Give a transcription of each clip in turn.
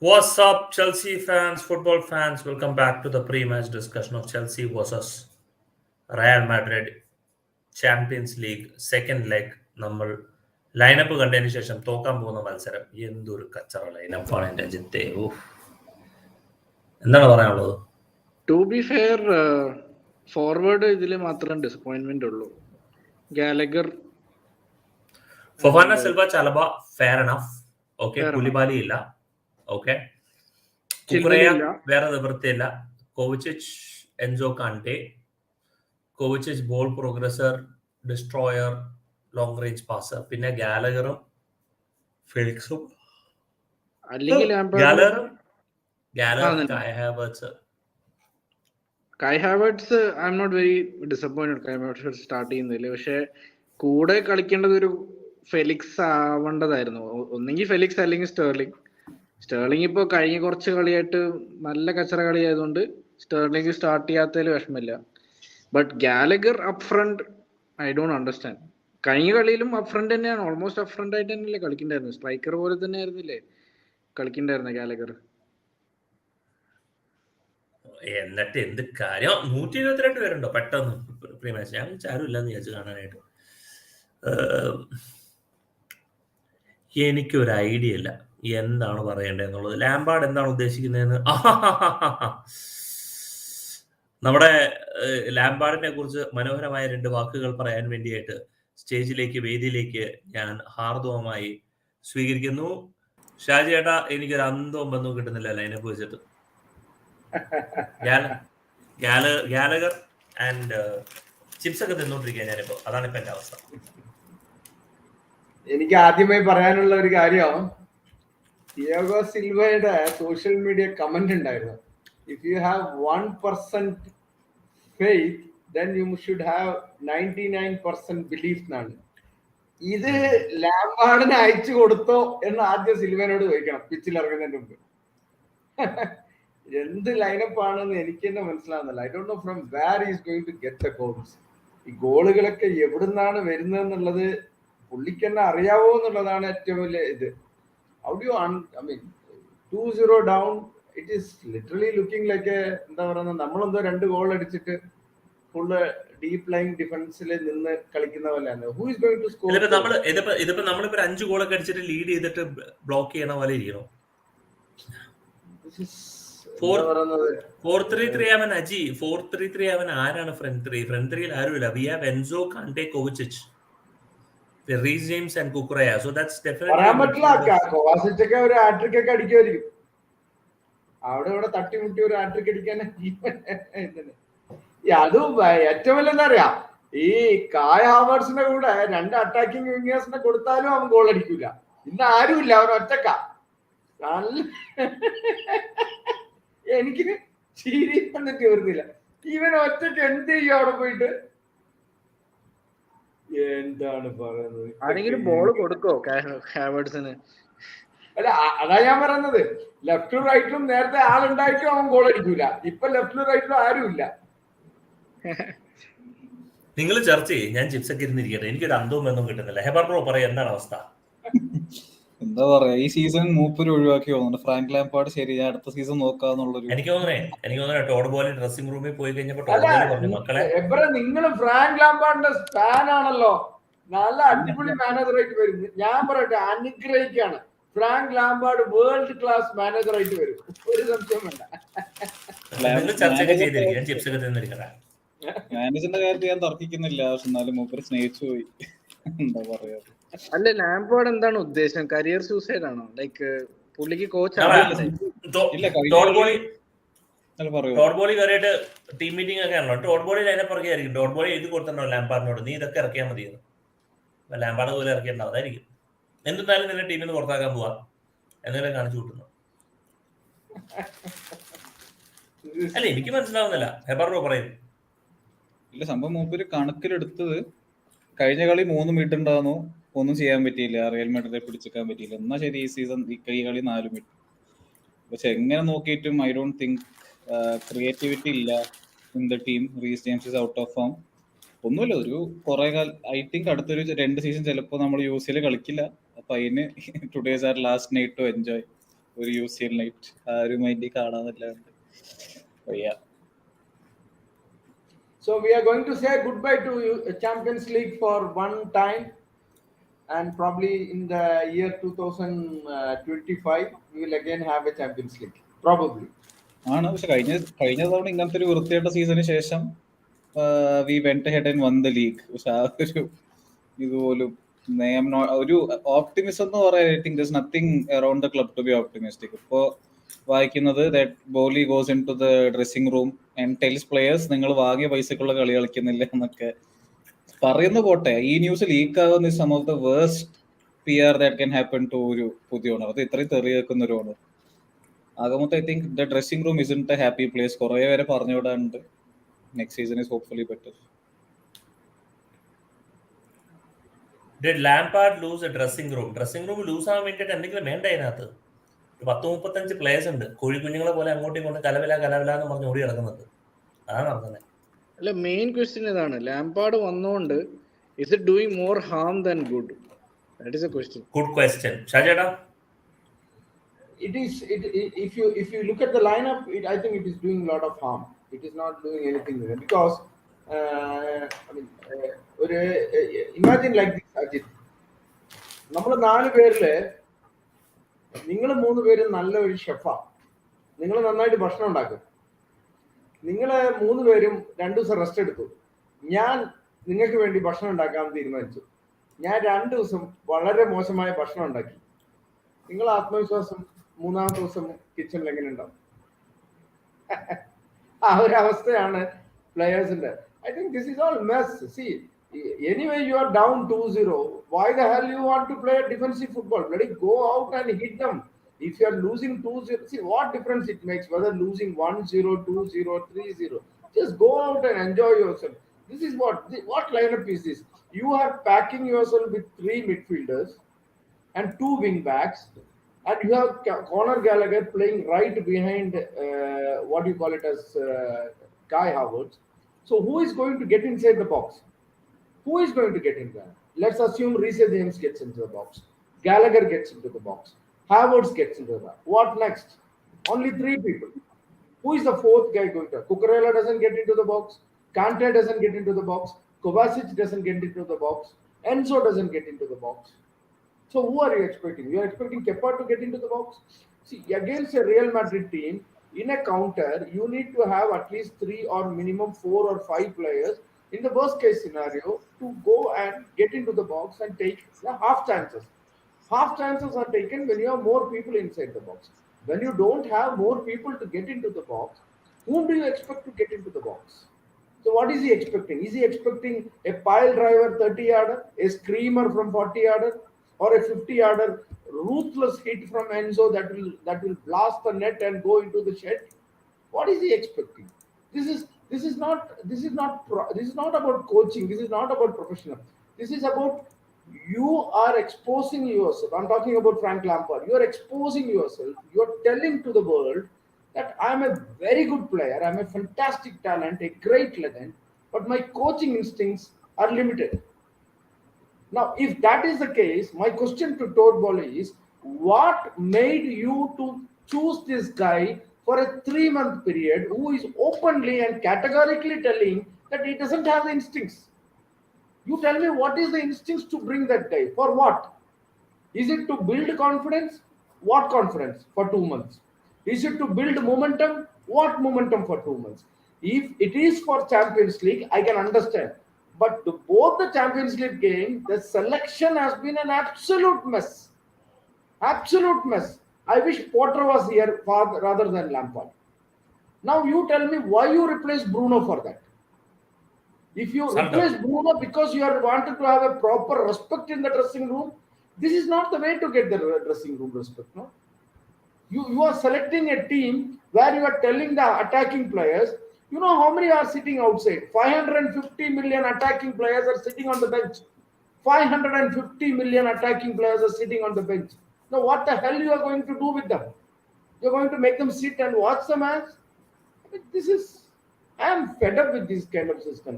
What's up, Chelsea fans, football fans? Welcome back to the pre-match discussion of Chelsea versus Real Madrid Champions League second leg. നമ്മൾ lineup കണ്ടതിന് ശേഷം തോക്കാൻ പോകുന്ന മത്സരം എന്തൊരു കച്ചറ ലൈനപ്പാണ് എൻ്റെ അജിത്തെ. എന്താണ് പറയാനുള്ളത്? ടു ബി ഫെയർ, ഫോർവേഡ് ഇതിൽ മാത്രം ഡിസപ്പോയിന്റ്മെന്റ് ഉള്ളൂ. Gallagher, Fofana, Silva, Chalobah fair enough. Okay, Coulibaly ഇല്ല. ഓക്കെ, വേറെ നിവൃത്തിയില്ല. Kovacic, Enzo Kante. Kovacic ball progressor, destroyer, long range passer. പിന്നെ ഗാലഗറും ഫെലിക്സും. Kai Havertz I am not very disappointed Kai Havertz start ചെയ്യുന്നതിൽ. പക്ഷെ കൂടെ കളിക്കേണ്ടത് ഒരു ഫെലിക്സ് ആവേണ്ടതായിരുന്നു. ഒന്നെങ്കിൽ ഫെലിക്സ് അല്ലെങ്കിൽ സ്റ്റേർലിംഗ്. സ്റ്റേർലിംഗ് ഇപ്പോൾ കഴിഞ്ഞ കുറച്ച് കളിയായിട്ട് നല്ല കച്ചറ കളി ആയതുകൊണ്ട് സ്റ്റേർലിംഗ് സ്റ്റാർട്ട് ചെയ്യാത്തതിൽ വിഷമില്ല. But Gallagher up front I don't understand. കഴിഞ്ഞ കളിയിലും അപ്പ് ഫ്രണ്ട് തന്നെയാണ്, ഓൾമോസ്റ്റ് അപ്പ് ഫ്രണ്ട് ആയിട്ട് തന്നെയല്ലേ കളിക്കണ്ടായിരുന്നു. സ്ട്രൈക്കർ പോലെ തന്നെ ആയിരുന്നില്ലേ കളിക്കണ്ടായിരുന്ന ഗാലഗർ. എന്നിട്ട് എന്ത് കാര്യം? 122 പേരുണ്ടോ പെട്ടെന്ന് പ്രീ മാച്ച്? ഞാൻ ആരും ഇല്ലെന്ന് വിചാരിച്ചു കാണാനായിട്ട്. എനിക്കൊരു ഐഡിയ ഇല്ല എന്താണ് പറയേണ്ടതെന്നുള്ളത്. ലാംപാർഡ് എന്താണ് ഉദ്ദേശിക്കുന്നതെന്ന്. നമ്മുടെ ലാംപാർഡിനെ കുറിച്ച് മനോഹരമായ 2 വാക്കുകൾ പറയാൻ വേണ്ടിയിട്ട് സ്റ്റേജിലേക്ക്, വേദിയിലേക്ക് ഞാൻ ഹാർദവമായി സ്വീകരിക്കുന്നു. ഷാജി ചേട്ടാ, എനിക്കൊരു അന്തവും ബന്ധവും കിട്ടുന്നില്ല ലൈനപ്പ് വെച്ചിട്ട്. ഗാലഗർ ആൻഡ് ചിപ്സ് ഒക്കെ തിന്നോണ്ടിരിക്കുക ഞാനിപ്പോ. അതാണ് ഇപ്പൊ എന്റെ അവസ്ഥ. എനിക്ക് ആദ്യമായി പറയാനുള്ള ഒരു കാര്യം, തിയാഗോ സിൽവയുടെ സോഷ്യൽ മീഡിയ കമന്റ് ഉണ്ടായിരുന്നു, if you have 1% faith then you should have 99% belief എന്നാണ്. ഇത് ലാംപാർഡിന് അയച്ചു കൊടുത്തോ എന്ന് ആദ്യം സിൽവനോട് ചോദിക്കണം പിച്ചിൽ ഇറങ്ങുന്നതിന് മുമ്പ്. എന്ത് ലൈനപ്പ് ആണെന്ന് എനിക്ക് തന്നെ മനസ്സിലാവുന്നില്ല. I don't know from where is going to get the goals. ഈ ഗോളുകളൊക്കെ എവിടുന്നാണ് വരുന്നതെന്നുള്ളത് പുള്ളിക്ക് തന്നെ അറിയാവോ എന്നുള്ളതാണ് ഏറ്റവും വലിയ ഇത്. How do you I mean 2-0 down, it is literally looking like എന്താ പറയുന്നത്, നമ്മളെന്തോ 2 ഗോൾ അടിച്ചിട്ട് ഫുള്ള് ഡീപ് ലൈൻ ഡിഫൻസിൽ നിന്ന് കളിക്കുന്ന പോലെയാണ്. Who is going to score? ഇതിപ്പോ നമ്മളിപ്പോ 5 ഗോളൊക്കെ അടിച്ചിട്ട് ലീഡ് ചെയ്തിട്ട് ബ്ലോക്ക് ചെയ്യണ പോലെ ഇരിക്കണോ? 4-3-3 അവൻ അജി 4-3-3 അവൻ ആരാണ്? ഫ്രണ്ട് ത്രീയിൽ ആരുമില്ല. We have Enzo Kante, Kovacic, Reece James and കുക്കുറയ. So that's definitely പറയാൻ പറ്റില്ല. കോവാസിച്ചൊക്കെ ഒരു ഹാട്രിക് ഒക്കെ അടിക്കുമായിരിക്കും. അവിടെ ഇവിടെ തട്ടിമുട്ടി ഒരു ഹാട്രിക് അടിക്കാൻ. അതും ഏറ്റവും വലിയ എന്താ പറയാ, ഈ കായ് ഹാവർട്സിന്റെ കൂടെ 2 അറ്റാക്കിംഗ് വിംഗേഴ്സിനെ കൊടുത്താലും അവൻ ഗോൾ അടിക്കൂല. ഇന്ന് ആരുമില്ല, അവൻ ഒറ്റക്ക. എനിക്ക് ചിരി വന്നിട്ട് വരുന്നില്ല. ഇവൻ ഒറ്റക്ക് എന്ത് ചെയ്യും അവിടെ പോയിട്ട്? എന്താണ് പറയുന്നത്? ആരെങ്കിലും ബോൾ കൊടുക്കോ ഹാവർട്സിന്? അല്ല, അതാ ഞാൻ പറയുന്നത്. ലെഫ്റ്റും റൈറ്റിലും നേരത്തെ ആളുണ്ടായിട്ടും അവൻ ഗോൾ അടിക്കൂല. ഇപ്പൊ ലെഫ്റ്റിലും റൈറ്റിലും ആരും ഇല്ല. നിങ്ങൾ ചർച്ച ചെയ്യും, ഞാൻ ചിപ്സ് ഒക്കെ ഇരുന്നിരിക്കട്ടെ. എനിക്കൊരു അന്തവും ഒന്നും കിട്ടുന്നില്ല. ഹെബർ ബ്രോ പറയാം, എന്താണ് അവസ്ഥ? എന്താ പറയാ, ഈ സീസൺ മൂപ്പര് ഒഴിവാക്കി പോകുന്നുണ്ട്. ഫ്രാങ്ക് ലാംപാർഡ് ശരി, ഞാൻ അടുത്ത സീസൺ നോക്കാന്നുള്ളൊരു. എനിക്ക് തോന്നുന്നേ ടോഡ് ബോളി ഡ്രസ്സിംഗ് റൂമിൽ പോയി കഴിഞ്ഞപ്പോ ടോഡ് ബോളി പറഞ്ഞു, മക്കളെ നിങ്ങൾ ഫ്രാങ്ക് ലാംപാർഡിന്റെ ഫാൻ ആണല്ലോ, നല്ല അടിപൊളി മാനേജറായിട്ട് വരും. ഞാൻ പറയട്ടെ, അനുഗ്രഹിക്കാണ്. ഫ്രാങ്ക് ലാംപാർഡ് വേൾഡ് ക്ലാസ് മാനേജറായിട്ട് വരും, ഒരു സംശയം വേണ്ട. ചർച്ചയൊക്കെ ചെയ്തിരിക്കും, ഞാൻ ചിപ്സ് ഒക്കെ തിന്നിരിക്കട്ടെ. മാനേജറിന്റെ കാര്യത്തിൽ ഞാൻ തർക്കിക്കുന്നില്ല, പക്ഷെ എന്നാലും മൂപ്പര് സ്നേഹിച്ചു പോയി. എന്താ പറയാ. അല്ല, ലാംപാർഡ് എന്താണ് ഉദ്ദേശം? കരിയർ സൂസൈഡ് ആണോ? ലൈക്ക് പുള്ളിക്ക് കോച്ച് ടോഡ് ബോളി കയറിയിട്ട് ടീം മീറ്റിംഗ് ഒക്കെ ആണല്ലോ. ടോഡ് ബോളി അതിനെ പുറകെ ആയിരിക്കും. ടോഡ് ബോളി എഴുതി കൊടുത്തിട്ടുണ്ടോ ലാംപാർഡിനോട്, നീ ഇതൊക്കെ ഇറക്കിയാൽ മതിയെന്ന്. ലാംപാർഡ് പോലെ ഇറക്കിയിട്ടുണ്ടാവും, അതായിരിക്കും. എന്തെന്നാലും നിന്നെ ടീമിൽ നിന്ന് പുറത്താക്കാൻ പോവാ എന്നൊക്കെ കാണിച്ചു കൂട്ടുന്നു. അല്ല, എനിക്ക് മനസ്സിലാവുന്നില്ല. ഹെബർ ബ്രോ പറയും. ഇല്ല, സംഭവം മൂപ്പര് കണക്കിലെടുത്തത് കഴിഞ്ഞ കളി 3 മിനിറ്റ് ഉണ്ടായിരുന്നു, ഒന്നും ചെയ്യാൻ പറ്റിയില്ല, റിയൽ മാഡ്രിഡിനെ പിടിച്ചെടുക്കാൻ പറ്റിയില്ല. എന്നാ ശരി, ഈ സീസൺ ഈ കളി 4 മിനിറ്റ്. പക്ഷെ എങ്ങനെ നോക്കിയിട്ടും ഐ ഡോണ്ട് തിങ്ക് ക്രിയേറ്റിവിറ്റി ഇല്ല in the team. Reece James is out of form. ഒന്നുമില്ല, ഒരു കുറെ കാലം ഐ തിങ്ക് അടുത്തൊരു 2 സീസൺ ചിലപ്പോൾ നമ്മൾ UCL കളിക്കില്ല. അപ്പൊ അതിന് today's are last night to enjoy. ഒരു UCL നൈറ്റ് ആരും അതിന്റെ കാണാന്നില്ലാണ്ട്. So we are going to say goodbye to Champions League for one time, and probably in the year 2025 we will again have a Champions League, probably. ആണ്. പക്ഷെ കഴിഞ്ഞ തവണ ഇങ്ങനത്തെ ഒരു വൃത്തിയായിട്ട സീസണിന് ശേഷം we went head and one the league. പക്ഷെ ആ ഒരു ഇതുപോലും ഒരു ഓപ്റ്റിമിസം എന്ന് പറയാൻ I think there's nothing around the club to be optimistic. ഇപ്പോ വായിക്കുന്നത് that ബോലി goes into the dressing room and tells players നിങ്ങൾ വാങ്ങിയ പൈസക്കുള്ള കളി കളിക്കുന്നില്ല എന്നൊക്കെ പറയുന്ന പോട്ടെ. ഈ ന്യൂസ് ലീക്ക് ആകുന്ന some of the worst PR that can happen to ഒരു പുതിയ ഓണർ. അത് ഇത്രയും തെറി കേൾക്കുന്ന ഒരു ഓണർ ആകുമ്പോൾ I think the dressing room isn't a happy place. കുറെ പേരെ പറഞ്ഞു വിടാനുണ്ട്. Next season is hopefully better. Did Lampard lose a dressing room? Dressing room lose ആവാൻ വേണ്ടിയിട്ട് എന്തെങ്കിലും വേണ്ട അതിനകത്ത്? 10-35 പ്ലേയേഴ്സ് ഉണ്ട്, കോഴിക്കുഞ്ഞുങ്ങളെ പോലെ അങ്ങോട്ടും ഇങ്ങോട്ടും കലവില എന്ന് പറഞ്ഞ് ഓടി കിടക്കുന്നുണ്ട്. അതാണ് നടക്കുന്നത്. അല്ല, മെയിൻ ക്വസ്റ്റ്യൻ ഇതാണ്, ലാംപാർഡ് വന്നോണ്ട് is it doing more harm than good? That is a question. Good question. ഷാജേട്ടാ, If you look at the lineup, I think it is doing a lot of harm. It is not doing anything because imagine like this, Ajit. നമ്മൾ 4 പേരില് നിങ്ങൾ 3 പേരും നല്ല ഒരു ഷെഫാ, നിങ്ങൾ നന്നായിട്ട് ഭക്ഷണം ഉണ്ടാക്കും. നിങ്ങൾ 3 പേരും 2 ദിവസം റെസ്റ്റ് എടുത്തു. ഞാൻ നിങ്ങൾക്ക് വേണ്ടി ഭക്ഷണം ഉണ്ടാക്കാൻ തീരുമാനിച്ചു. ഞാൻ 2 ദിവസം വളരെ മോശമായ ഭക്ഷണം ഉണ്ടാക്കി. നിങ്ങൾ ആത്മവിശ്വാസം 3-ാമത്തെ ദിവസം കിച്ചണിൽ എങ്ങനെ ഉണ്ടാവും? ആ ഒരു അവസ്ഥയാണ് പ്ലേയേഴ്സിന്റെ. I think this is all mess. See, anyway you are down 2-0. Why the hell you want to play defensive football? Let it go out and hit them. If you are losing 2-0, see what difference it makes whether losing 1-0, 2-0, 3-0. Just go out and enjoy yourself. This is what lineup is this? You are packing yourself with 3 midfielders and 2 wing backs, and you have Conor Gallagher playing right behind what you call it as Kai Havertz. So who is going to get inside the box? Who is going to get in there? Let's assume Reece James gets into the box, Gallagher gets into the box, Havertz gets into the box. What next? Only 3 people. Who is the 4th guy going to? Cucurella doesn't get into the box, Kante doesn't get into the box, Kovacic doesn't get into the box, Enzo doesn't get into the box. So who are you expecting? You are expecting Kepa to get into the box? See, against a Real Madrid team, in a counter, you need to have at least 3 or minimum 4 or 5 players in the worst case scenario to go and get into the box and take the half chances. Half chances are taken when you have more people inside the box. When you don't have more people to get into the box, whom do you expect to get into the box? So what is he expecting? Is he expecting a pile driver 30-yarder, a screamer from 40-yarder, or a 50-yarder ruthless hit from Enzo that will blast the net and go into the shed? What is he expecting? This is not about coaching. This is not about professional. This is about you are exposing yourself. I'm talking about Frank Lampard. You are exposing yourself. You are telling to the world that I'm a very good player. I'm a fantastic talent, a great legend, but my coaching instincts are limited. Now, if that is the case, my question to Todd Boehly is, what made you to choose this guy for a 3-month period who is openly and categorically telling that he doesn't have the instincts? You tell me, what is the instincts to bring that guy? For what? Is it to build confidence? What confidence for 2 months? Is it to build momentum? What momentum for 2 months? If it is for Champions League, I can understand. But both the Champions League game, the selection has been an absolute mess. Absolute mess. I wish Potter was here rather than Lampard. Now you tell me why you replace Bruno for that. If you replace Bruno because you are wanted to have a proper respect in the dressing room, this is not the way to get the dressing room respect. No, you are selecting a team where you are telling the attacking players, you know how many are sitting outside? 550 million attacking players are sitting on the bench. 550 million attacking players are sitting on the bench. Now what the hell you are going to do with them? You are going to make them sit and watch the match? I am fed up with this kind of system.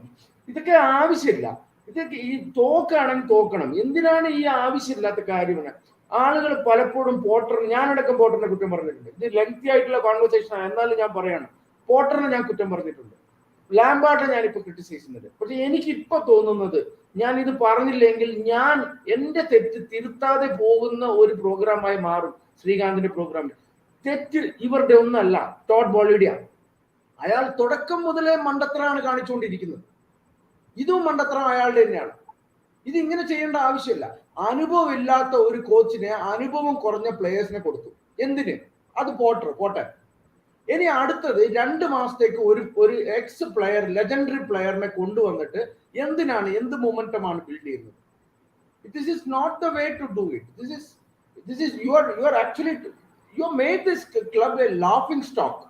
ഇതൊക്കെ ആവശ്യമില്ല. ഇതൊക്കെ ഈ തോക്കാണെങ്കിൽ തോക്കണം. എന്തിനാണ് ഈ ആവശ്യമില്ലാത്ത കാര്യമാണ്? ആളുകൾ പലപ്പോഴും പോട്ടർ, ഞാനടക്കം പോട്ടറിനെ കുറ്റം പറഞ്ഞിട്ടുണ്ട്. ഇത് ലെങ്തി ആയിട്ടുള്ള കോൺവെർസേഷൻ ആണ്, എന്നാലും ഞാൻ പറയാണ്, പോട്ടറിനെ ഞാൻ കുറ്റം പറഞ്ഞിട്ടുണ്ട്, ലാംബാർഡിനെ ഞാനിപ്പോ ക്രിട്ടിസൈസ് ചെയ്യുന്നുണ്ട്. പക്ഷെ എനിക്കിപ്പോ തോന്നുന്നത്, ഞാൻ ഇത് പറഞ്ഞില്ലെങ്കിൽ ഞാൻ എന്റെ തെറ്റ് തിരുത്താതെ പോകുന്ന ഒരു പ്രോഗ്രാമായി മാറും ശ്രീകാന്തിന്റെ പ്രോഗ്രാമിൽ. തെറ്റ് ഇവരുടെ ഒന്നല്ല, ടോഡ് ബോളിഡിയ. അയാൾ തുടക്കം മുതലേ മണ്ടത്തരമാണ് കാണിച്ചുകൊണ്ടിരിക്കുന്നത്. ഇതും മണ്ടത്തരം അയാളുടെ തന്നെയാണ്. ഇത് ഇങ്ങനെ ചെയ്യേണ്ട ആവശ്യമില്ല. അനുഭവം ഇല്ലാത്ത ഒരു കോച്ചിനെ അനുഭവം കുറഞ്ഞ പ്ലേയേഴ്സിനെ കൊടുത്തു. എന്തിന്? അത് പോട്ടെ. ഇനി അടുത്തത് 2 മാസത്തേക്ക് ഒരു എക്സ് പ്ലെയർ, ലെജൻഡറി പ്ലെയറിനെ കൊണ്ടുവന്നിട്ട് എന്തിനാണ്, എന്ത് മൊമെന്റമാണ് ബിൽഡ് ചെയ്യുന്നത്? This is not the way to do it. This is you are actually you made this club a laughing stock.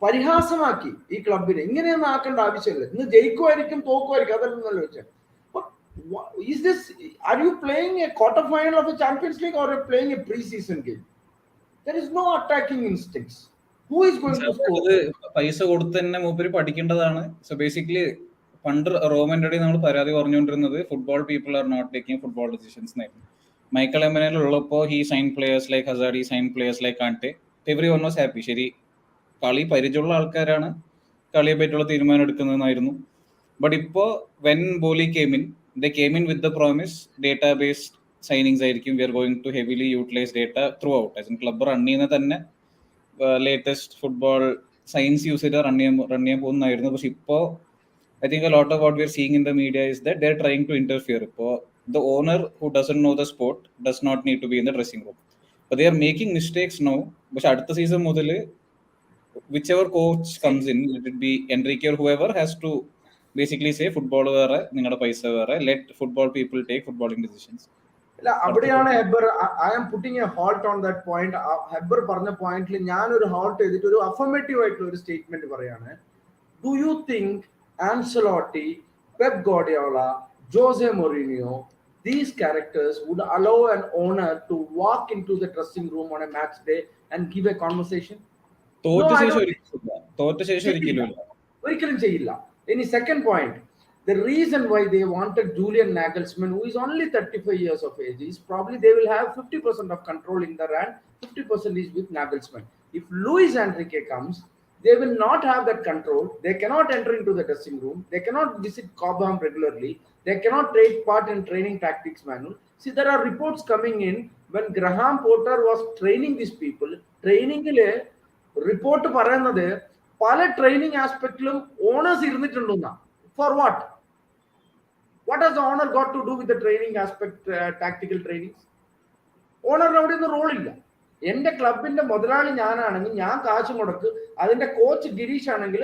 പരിഹാസമാക്കി ഈ ക്ലബിനെ. ഇങ്ങനെയൊന്നും ആക്കേണ്ട ആവശ്യമില്ല. ഇന്ന് ജയിക്കുമായിരിക്കും, തോക്കുമായിരിക്കും, അതല്ലെന്നല്ലോ വെച്ചാൽ. Is this, are you playing a quarter final of a Champions League or are you playing a pre-season game? There is no attacking instincts. Who is going to score? പൈസ കൊടുത്ത് തന്നെ മൂപ്പര് പഠിക്കേണ്ടതാണ്. സോ ബേസിക്കലി പണ്ട് റോമൻ്റെ അടി നമ്മൾ പരാതി പറഞ്ഞുകൊണ്ടിരുന്നത് football people are not taking football decisions എന്നായിരുന്നു. മൈക്കൽ എമനൽ ഉള്ളപ്പോൾ he sign players like Hazard, he sign players like Kante. Everyone was happy. ശരി, കളി പരിചയമുള്ള ആൾക്കാരാണ് കളിയെ പറ്റിയുള്ള തീരുമാനം എടുക്കുന്നതെന്നായിരുന്നു. ബട്ട് ഇപ്പോൾ when Boehly came in, they came in with the promise data-based signings ആയിരിക്കും. We are going to heavily utilize data throughout. As in club run ചെയ്യുന്ന തന്നെ ലേറ്റസ്റ്റ് ഫുട്ബോൾ സയൻസ് യൂസ് ചെയ്ത് റൺ ചെയ്യാൻ പോകുന്നതായിരുന്നു. പക്ഷെ ഇപ്പോൾ I think a lot of what we are seeing in the media is that they are trying to interfere. ഇപ്പോൾ the owner who doesn't know the sport does not need to be in the dressing room. But they are making mistakes now. പക്ഷെ അടുത്ത season മുതൽ whichever coach comes in, let it be Enrique or whoever, has to basically say football വേറെ, നിങ്ങളുടെ പൈസ വേറെ, let football people take footballing decisions. അല്ല, അവിടെയാണ് Heber, I am putting a halt on that point. Heber പറഞ്ഞ പോയിന്റിൽ ഞാനൊരു halt ചെയ്തിട്ട് ഒരു അഫർമേറ്റീവ് ആയിട്ടുള്ള ഒരു സ്റ്റേറ്റ്മെന്റ് പറയാണ്. Do you think Ancelotti, Pep Guardiola, Jose Mourinho, these characters would allow an owner to walk into the dressing room on a match day and give a conversation? ഒരിക്കലും ചെയ്യില്ല. Any second point, the reason why they wanted Julian Nagelsmann, who is only 35 years of age, is probably they will have 50% of control in the RAN, 50% is with Nagelsmann. If Luis Enrique comes, they will not have that control. They cannot enter into the dressing room. They cannot visit Cobham regularly. They cannot take part in training tactics manual. See, there are reports coming in when Graham Potter was training these people. Training report പറയുന്നത് പല training ആസ്പെക്റ്റിലും owners ഇരുന്നിട്ടുണ്ടെന്നാ. For what has the owner got to do with the training aspect, tactical trainings? ഓണറിന് അവിടെ ഒന്നും റോളില്ല. എന്റെ ക്ലബിന്റെ മുതലാളി ഞാനാണെങ്കിൽ ഞാൻ കാശ് മുടക്ക്, അതിന്റെ കോച്ച് ഗിരീഷ് ആണെങ്കിൽ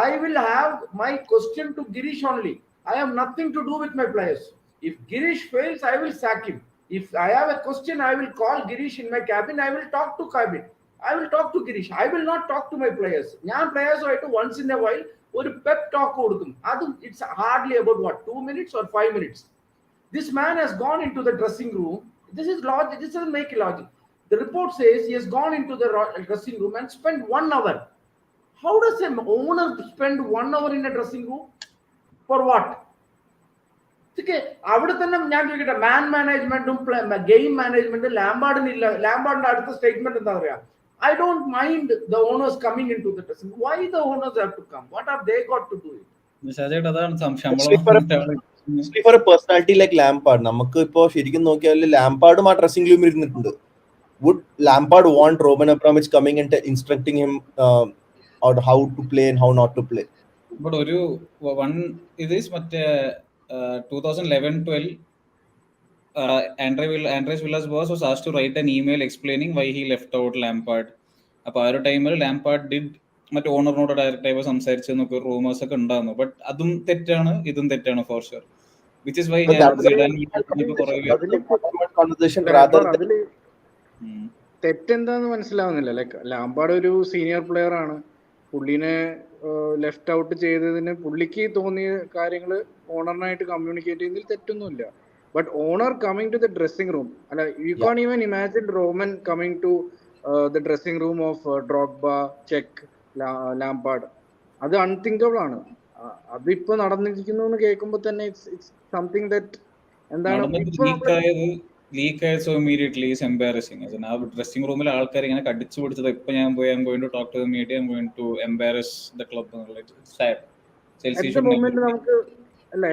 I will have my question to Girish only. I have nothing to do with my players. If Girish fails I will sack him. If I have a question, I will call Girish in my cabin. I will talk to cabin. I will talk to Girish. I will not talk to my players. ഞാൻ പ്ലേയേഴ്സുമായിട്ട് once in a while ഒരു pep talk കൊടുക്കും. അതും it's hardly about 2 minutes or 5 minutes. This man has gone into the dressing room. This is logic. This doesn't make logic. The report says he has gone into the dressing room and spent 1 hour. How does an owner spend 1 hour in a dressing room? For what? അവിടെ തന്നെ ഞാൻ ചോദിക്കട്ടെ, മാൻ മാനേജ്മെന്റും game മാനേജ്മെന്റും ലാംബാർഡിന് ഇല്ല. ലാംബാർഡിന്റെ അടുത്ത statement എന്താ പറയാ? I don't mind the owners coming into the dressing room. Why the owners have to come? What have they got to do it? For a personality like Lampard, നമുക്ക് ഇപ്പോ ശരിക്കും നോക്കിയാൽ ലാംപാർഡും ആ ഡ്രസ്സിംഗ് റൂമിൽ ഇരുന്നിട്ടുണ്ട്. Would Lampard want Roman Abramovich coming and instructing him on how to play and how not to play? But ഒരു it is മറ്റേ 2011-12 Andres Villas boss was asked to write an email explaining why he left out Lampard. അപ്പോൾ ആ ഒരു ടൈമിൽ Lampard did മറ്റേ ഓണറിനോട് ഡയറക്റ്റായി സംസാരിച്ചെന്നൊക്കെ rumours ഒക്കെ ഉണ്ടായിരുന്നു. But അതും തെറ്റാണ്, ഇതും തെറ്റാണ് for sure. Which is why തെറ്റെന്താന്ന് മനസ്സിലാവുന്നില്ല. ലൈക്ക് ലാംപാർഡ് ഒരു സീനിയർ പ്ലെയർ ആണ്. പുള്ളിനെ ലെഫ്റ്റ് ഔട്ട് ചെയ്തതിന് പുള്ളിക്ക് തോന്നിയ കാര്യങ്ങൾ ഓണറിനായിട്ട് കമ്മ്യൂണിക്കേറ്റ് ചെയ്യുന്നതിൽ തെറ്റൊന്നുമില്ല. But owner coming to the dressing room, അല്ല, you can't even imagine Roman coming to the dressing room of Drogba, Cech, Lampard. അത് അൺതിങ്കബിൾ ആണ്. അതിപ്പോ നടന്നിരിക്കുന്നു എന്ന് കേൾക്കുമ്പോൾ തന്നെ ഇറ്റ്സ് സംതിങ് ദാറ്റ് എന്താണ് ലീക്ക് ആയത് സോ ഇമ്മീഡിയറ്റ്ലി ഈസ് എംബാരസിങ്. ആ ഡ്രസ്സിംഗ് റൂമിൽ ആൾക്കാർ ഇങ്ങനെ കടിച്ചു പിടിച്ചത് ഇപ്പൊ ഞാൻ പോയി I'm going to talk to the media, I'm going to embarrass the club എന്നുള്ളത് സാഡ്. ചെൽസി ഷുഡ് മൊമെന്റ് നമുക്ക്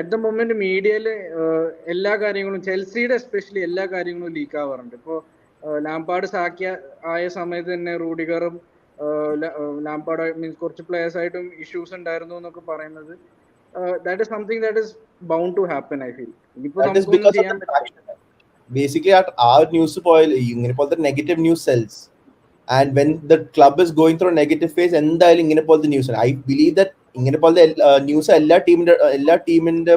അറ്റ് ദ മൊമെന്റ് മീഡിയയില് എല്ലാ കാര്യങ്ങളും ചെൽസിയുടെ എസ്പെഷ്യലി എല്ലാ കാര്യങ്ങളും ലീക്ക് ആവാറുണ്ട്. ഇപ്പോ ലാംപാർഡ് സാക്കിയ ആയ സമയത്ത് തന്നെ റൂഡിഗറും ലാംപാർഡ് മീൻസ് കുറച്ച് പ്ലേയേഴ്സ് ആയിട്ടും ഇഷ്യൂസ് ഉണ്ടായിരുന്നു എന്നൊക്കെ പറയുന്നത് that is something that is bound to happen, I feel. That is because of the traction. Basically ആ ന്യൂസ് പോയാൽ ഇങ്ങനെ പോലത്തെ negative news sells, and when the club is going through negative phase എന്തായാലും ഇങ്ങനെ പോലത്തെ ന്യൂസ്. ഐ ബിലീവ് ദാറ്റ് ഇങ്ങനെ പോലത്തെ news എല്ലാ ടീമിന്റെ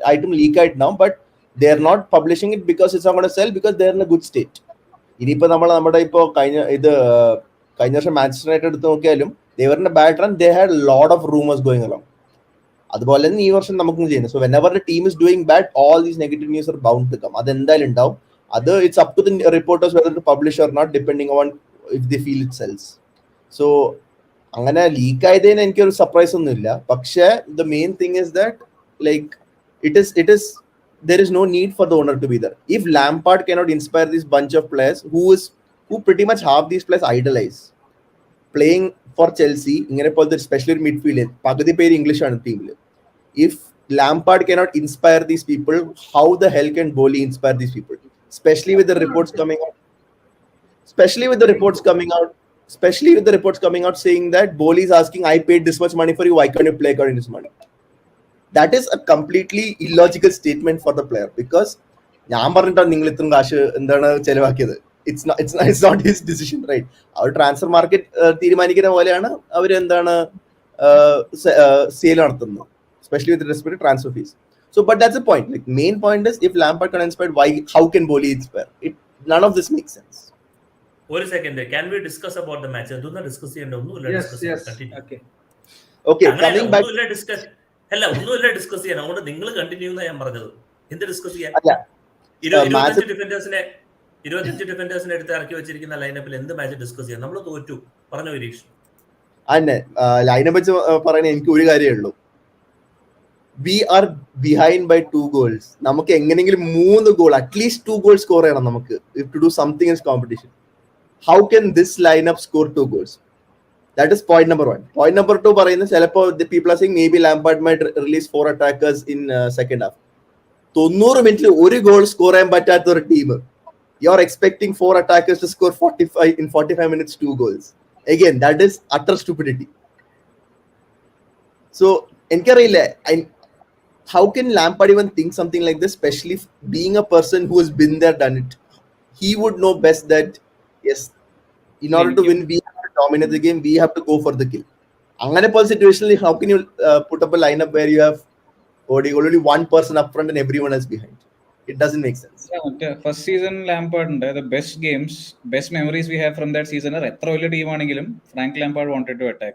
ആയിട്ടും ലീക്ക് ആയിട്ടുണ്ടാവും, but they are not publishing it because it's not sell, because they are in a good state. ഇനിയിപ്പോ നമ്മുടെ ഇപ്പോ കഴിഞ്ഞ വർഷം മാഞ്ചസ്റ്റർ യുണൈറ്റഡ് എടുത്ത് നോക്കിയാലും they were in a bad run, they had a lot of rumors going along. അതുപോലെ തന്നെ ഈ വർഷം നമുക്കും ചെയ്യുന്നത്. So whenever the team is doing bad, all these negative news are bound to come. അതെന്തായാലും ഉണ്ടാവും. അത് it's up to the reporters whether to publish or not, depending on if they feel it sells. So അങ്ങനെ leak ആയതിന് എനിക്കൊരു surprise ഒന്നുമില്ല. പക്ഷേ the main thing is that like it is there is no need for the owner to be there. If Lampard cannot inspire this bunch of players who pretty much half these players idolize playing for Chelsea, ഇങ്ങനെ പോലത്തെ especially midfield പകുതി പേര് English ആണ് ടീമിൽ. If Lampard cannot inspire these people, how the hell can Boli inspire these people? Especially with the reports coming out saying that Boli is asking, I paid this much money for you, why can't you play according to this money? That is a completely illogical statement for the player, because ഞാൻ പറഞ്ഞിട്ടാണ് നിങ്ങൾ ഇത്രയും കാശ് എന്താണ് ചെലവാക്കിയത്. It's not his decision, right? Our transfer market തീരുമാനിക്കുന്ന പോലെയാണ് അവർ എന്താണ് sale നടത്തുന്നത്, especially with respect to transfer fees. So but that's the point. Like main point is, if Lampard can inspire, how can Boli inspire? None of this makes sense. ഒരു second, can we discuss about the match? അതൊന്നും discuss ചെയ്യേണ്ട, ഒന്നുമില്ല. Okay, coming back, ഒന്നുമില്ല discuss ചെയ്യാൻ. അതുകൊണ്ട് നിങ്ങൾ continue എന്നാ ഞാൻ പറഞ്ഞത്. എന്ത് ഡിസ്കസ് ചെയ്യാൻ? 25 ഡിഫൻഡേഴ്സിനെ എടുത്ത് ഇറക്കി വെച്ചിരിക്കുന്ന ലൈനപ്പിൽ എന്ത് മാച്ച് ഡിസ്കസ് ചെയ്യാം? നമ്മൾ തോറ്റു, പറഞ്ഞു വിരീഷ്. അന്നെ ലൈനപ്പ് വെച്ച് പറയാൻ എനിക്ക് ഒരു കാര്യമേ ഉള്ളൂ. We are behind by 2 goals. നമുക്ക് എങ്ങനെയെങ്കിലും 3 goal, അറ്റ്ലീസ്റ്റ് 2 goals സ്കോർ ചെയ്യണം നമുക്ക് to do something in competition. How can this lineup score 2 goals? That is point number 1. Point number 2 പറയുന്നത് ചിലപ്പോൾ the people are saying maybe Lampard might release 4 attackers in second half. 90 മിനിറ്റിൽ ഒരു goal score ചെയ്യാൻ പറ്റാത്ത ഒരു team, you're expecting 4 attackers to score 45 minutes 2 goals. Again, that is utter stupidity. So enkarilla, how can Lampard even think something like this, especially being a person who has been there, done it? He would know best that yes, in order to win we have to dominate the game, we have to go for the kill. Angane pol situationally, how can you put up a lineup where you have only one person up front and everyone else behind? It doesn't make sense. First season Lampard, the best memories we have from that season are എത്ര വലിയ team ആണെങ്കിലും Frank Lampard wanted to attack.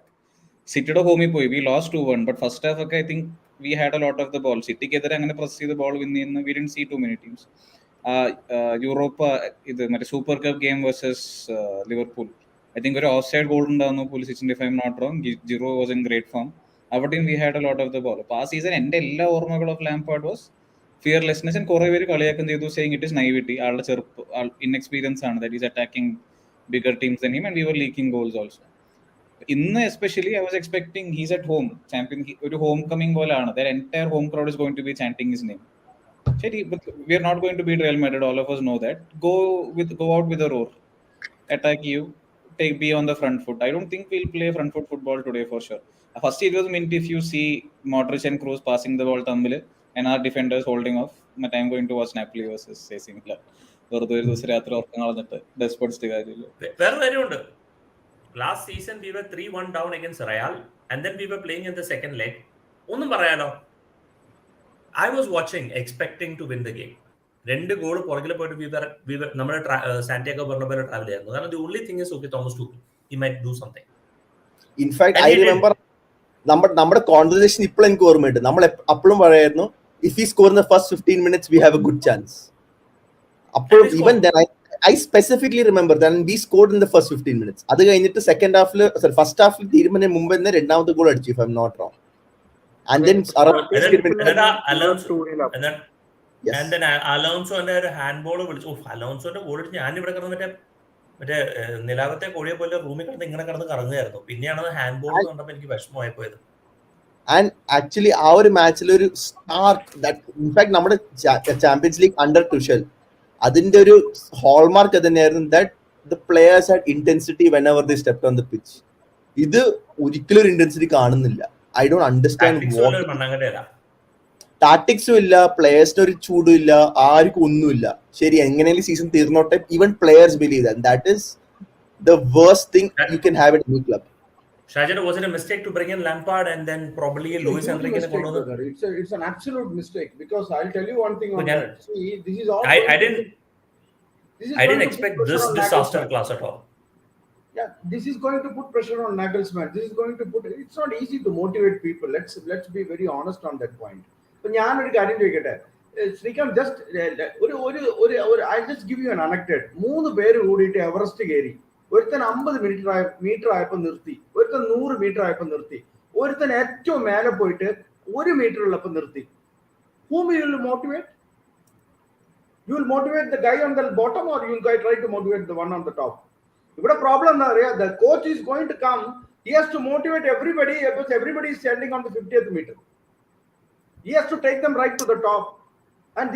സിറ്റിയുടെ ഹോമിൽ പോയി we lost 2-1, but first half ഒക്കെ I think we had a lot of the ball. സിറ്റിക്കെതിരെ അങ്ങനെ press ചെയ്ത് ball win ചെയ്യുന്ന we didn't see too many teams. Europa ഇത് മറ്റേ super cup game versus Liverpool, I think ഒരു of side goal ഉണ്ടായിരുന്നു പുലിസിച്ചിന്റെ, if I'm not wrong. ജിറോ was in great form. അവിടെയും we had a lot of the ball. അപ്പോൾ ആ season എൻ്റെ എല്ലാ ഓർമ്മകളും ഓഫ് ലാംപാർഡ് വാസ് ഫിയർലെസ്നെസ്. കുറെ പേര് കളിയാക്കം ചെയ്തു, saying it is naivety, ആളുടെ ഇൻഎക്സ്പീരിയൻസ് ആണ്, that is attacking bigger teams than him, and we were leaking goals also. ഇന്ന് especially I was expecting, he's at home, champion, ഒരു ഹോം കമ്മിങ് പോലെയാണ്. Their entire home crowd is going to be chanting his name. ശരി, but we are not going to beat Real Madrid, all of us know that. Go out with a roar, attack you, be on the front foot. I don't think we'll play front foot football today for sure. First it was meant if you see Modric and Kroos passing the ball തമ്മിൽ and our defenders holding off, but I'm going to watch Napoli versus AC Milan. വെറുതെ ഒരു ദിവസം രാത്രി ഉറക്കം കളഞ്ഞിട്ട് ഡെസ്പോട്സിന്റെ കാര്യമില്ല. വേറെ കാര്യമുണ്ട്. Last season we were 3-1 down against Real, and then we were playing in the second leg. ഒന്നും പറയാലോ, I was watching expecting to win the game. 2 goal പുറകിൽ പോയിട്ട് we were നമ്മുടെ സാന്റിയാഗോ ബെർണബേയിൽ ട്രാവൽ ചെയ്യായിരുന്നു. കാരണം the only thing is okay, Thomas Tuchel, he might do something. In fact, I remember നമ്മുടെ conversation ഇപ്പോൾ എനിക്ക് ഓർമ്മയുണ്ട്. നമ്മൾ അപ്പോഴും പറയായിരുന്നു, if we score in the first 15 minutes we have a good chance. അപ്പോൾ even then I specifically remember that we scored in the first 15 minutes. അത് കഴിഞ്ഞിട്ട് സെക്കൻഡ് ഹാഫിൽ ഫസ്റ്റ് ഹാഫിൽ തീരുമാനം മുമ്പ് തന്നെ രണ്ടാമത്തെ ഗോൾ അടിച്ചു, if I'm not wrong. And then Yes. And then അലോൺസോന്റെ ഒരു hand ball വിളിച്ചു. അലോൺസോന്റെ ബോൾ ഇട്ട് ഞാൻ ഇവിടെ കിടന്ന് മറ്റേ നിലാവത്തെ കോഴിയെ പോലെ റൂമിൽ കിടന്ന് ഇങ്ങനെ കിടന്ന് കറങ്ങുകയായിരുന്നു. പിന്നെയാണ് ഹാൻഡ് ബോൾ കണ്ടപ്പോൾ എനിക്ക് വിഷമമായി പോയത്. ആൻഡ് ആക്ച്വലി ആ ഒരു മാച്ചിൽ ഒരു ഇൻഫാക്ട് നമ്മുടെ ചാമ്പ്യൻസ് ലീഗ് അണ്ടർ തുഷൽ അതിന്റെ ഒരു ഹോൾമാർക്ക് അത് തന്നെയായിരുന്നു, that the players had intensity whenever they stepped on the pitch. ഇത് ഒരിക്കലും ഒരു ഇന്റൻസിറ്റി കാണുന്നില്ല. I don't understand. ടാക്ടിക്സും ഇല്ല, പ്ലേയേഴ്സിന് ഒരു ചൂടും ഇല്ല, ആർക്കും ഒന്നുമില്ല. ശരി, എങ്ങനെയെങ്കിലും സീസൺ തീർന്നോട്ടെ. Even players believe that is the worst thing you can have in any club. Shajit, was it a mistake to bring in Lampard and then probably Luis Enrique? It's an absolute mistake, because I'll tell you one thing on that. See, this is all. I didn't expect this disaster class at all. Yeah, this is going to put pressure on Nagelsmann. This is going to put. It's not easy to motivate people. Let's be very honest on that point. So, ഞാൻ ഒരു കാര്യം ചോദിക്കട്ടെ. Srikanth, just I'll just give you an anecdote. 3 പേര് കൂടിയിട്ട് Everest കയറി. ഒരുത്തൻ 50 metre ആയപ്പോൾ നിർത്തി, ഒരുത്തൻ 100 മീറ്റർ ആയപ്പോൾ നിർത്തി, ഒരുത്തൻ ഏറ്റവും മേലെ പോയിട്ട് 1 മീറ്റർ ഉള്ളപ്പോൾ നിർത്തി. Whom you will motivate? You will motivate the guy on the bottom, or you will try to motivate the one on the top? ഇവിടെ പ്രോബ്ലം എന്താ അറിയാ? The coach is going to come. He has to motivate everybody, because everybody is standing on the 50th meter. He has to take them right to the top. And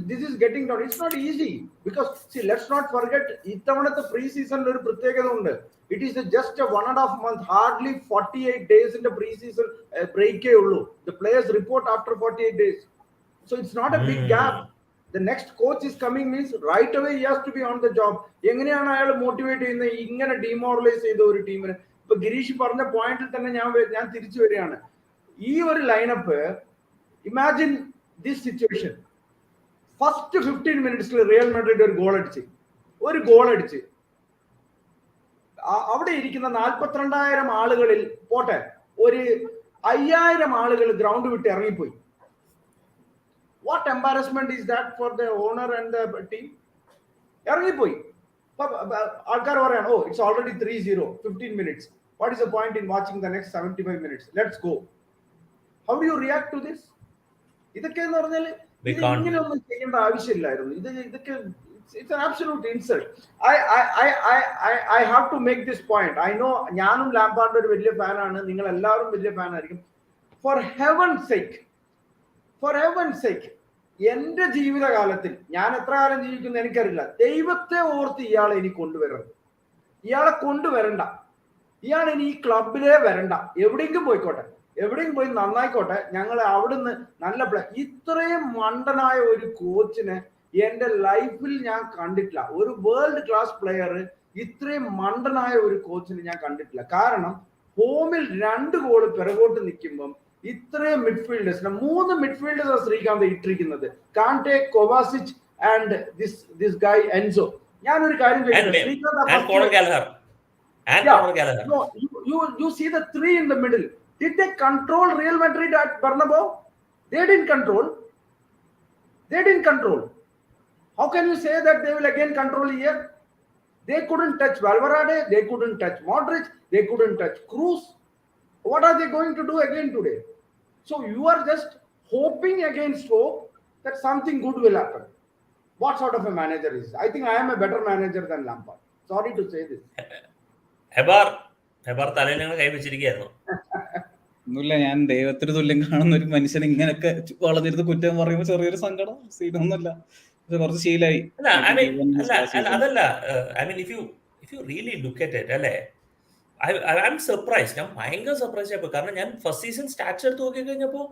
this is getting down. It's not easy, because see, let's not forget, ഇത്തവണത്തെ pre സീസണിൽ ഒരു പ്രത്യേകത ഉണ്ട്. It is just a 1.5 month, hardly 48 days in the pre-season break ഉള്ളൂ. The players report after 48 days. So it's not a big gap. The next coach is coming means right away he has to be on the job. എങ്ങനെയാണ് അയാൾ motivate ചെയ്യുന്നത് ഇങ്ങനെ demoralise ചെയ്ത ഒരു ടീമിന്? ഇപ്പൊ ഗിരീഷ് പറഞ്ഞ പോയിന്റിൽ തന്നെ ഞാൻ തിരിച്ചു വരികയാണ്. ഈ ഒരു lineup, imagine this situation. First 15 മിനിറ്റ്സിൽ റിയൽ മാഡ്രിഡ് ഒരു ഗോൾ അടിച്ച് അവിടെ ഇരിക്കുന്ന 42,000 ആളുകളിൽ പോട്ടെ, ഒരു 5,000 ആളുകൾ ഗ്രൗണ്ട് വിട്ട് ഇറങ്ങിപ്പോയി. What embarrassment is that for the owner and the team? ഇറങ്ങിപ്പോയി. ആൾക്കാർ പറയാണ്, oh it's already 3-0, 15 minutes. What is the point in watching the next 75 minutes? Let's go. How do you react to this? ഇതൊക്കെ എന്ന് പറഞ്ഞാൽ ഇങ്ങനെയൊന്നും ചെയ്യേണ്ട ആവശ്യമില്ലായിരുന്നു. ഇതൊക്കെ it's an absolute insult. I have to make this point. I know ഞാനും ലാംപാർഡിന്റെ ഒരു വലിയ ഫാനാണ്, നിങ്ങൾ എല്ലാവരും വലിയ ഫാൻ ആയിരിക്കും. For heaven's sake, എന്റെ ജീവിതകാലത്തിൽ ഞാൻ എത്ര കാലം ജീവിക്കുന്നു എനിക്കറിയില്ല, ദൈവത്തെ ഓർത്ത് ഇയാളെ ഇനി കൊണ്ടുവരണ്ട. ഇയാൾ ഇനി ഈ ക്ലബിലേ വരണ്ട. എവിടെയെങ്കിലും പോയിക്കോട്ടെ, എവിടെയും പോയി നന്നായിക്കോട്ടെ. ഞങ്ങളെ അവിടുന്ന് നല്ല ഇത്രയും മണ്ടനായ ഒരു കോച്ചിനെ എന്റെ ലൈഫിൽ ഞാൻ കണ്ടിട്ടില്ല. ഒരു വേൾഡ് ക്ലാസ് പ്ലെയർ ഇത്രയും മണ്ടനായ ഒരു കോച്ചിനെ ഞാൻ കണ്ടിട്ടില്ല. കാരണം ഹോമിൽ 2 ഗോൾ പിറകോട്ട് നിൽക്കുമ്പം ഇത്രയും മിഡ്ഫീൽഡേഴ്സിനെ 3 മിഡ്ഫീൽഡേഴ്സ് ശ്രീകാന്ത് ഇട്ടിരിക്കുന്നത്. Kante, Kovacic and this guy Enzo. ഞാനൊരു കാര്യം ചോദിക്കട്ടെ, you see the 3 in the middle. Did they control Real Madrid at Bernabeu? They didn't control. How can you say that they will again control here? They couldn't touch Valverde, they couldn't touch Modric, they couldn't touch Cruz. What are they going to do again today? So you are just hoping against hope that something good will happen. What sort of a manager is? I think I am a better manager than Lampard. Sorry to say this. ഹെബാർ തലയിൽ കൈ വെച്ചിരിക്കുകയായിരുന്നു. ഒന്നുമില്ല, ഞാൻ ദൈവത്തിന് തുല്യം കാണുന്ന ഒരു മനുഷ്യൻ ഇങ്ങനെയൊക്കെ വളഞ്ഞിരുന്ന് കുറ്റം പറയുമ്പോൾ ചെറിയൊരു സങ്കടം, സീനൊന്നുമില്ല, കുറച്ച് ശീലായി. അതല്ല, I mean if you really look at it, അല്ലേ, I'm surprised. ഞാൻ ഭയങ്കര സർപ്രൈസ് ആയിപ്പോയി. കാരണം ഞാൻ ഫസ്റ്റ് സീസൺ സ്റ്റാറ്റ്സ് എടുത്ത് നോക്കി കഴിഞ്ഞപ്പോൾ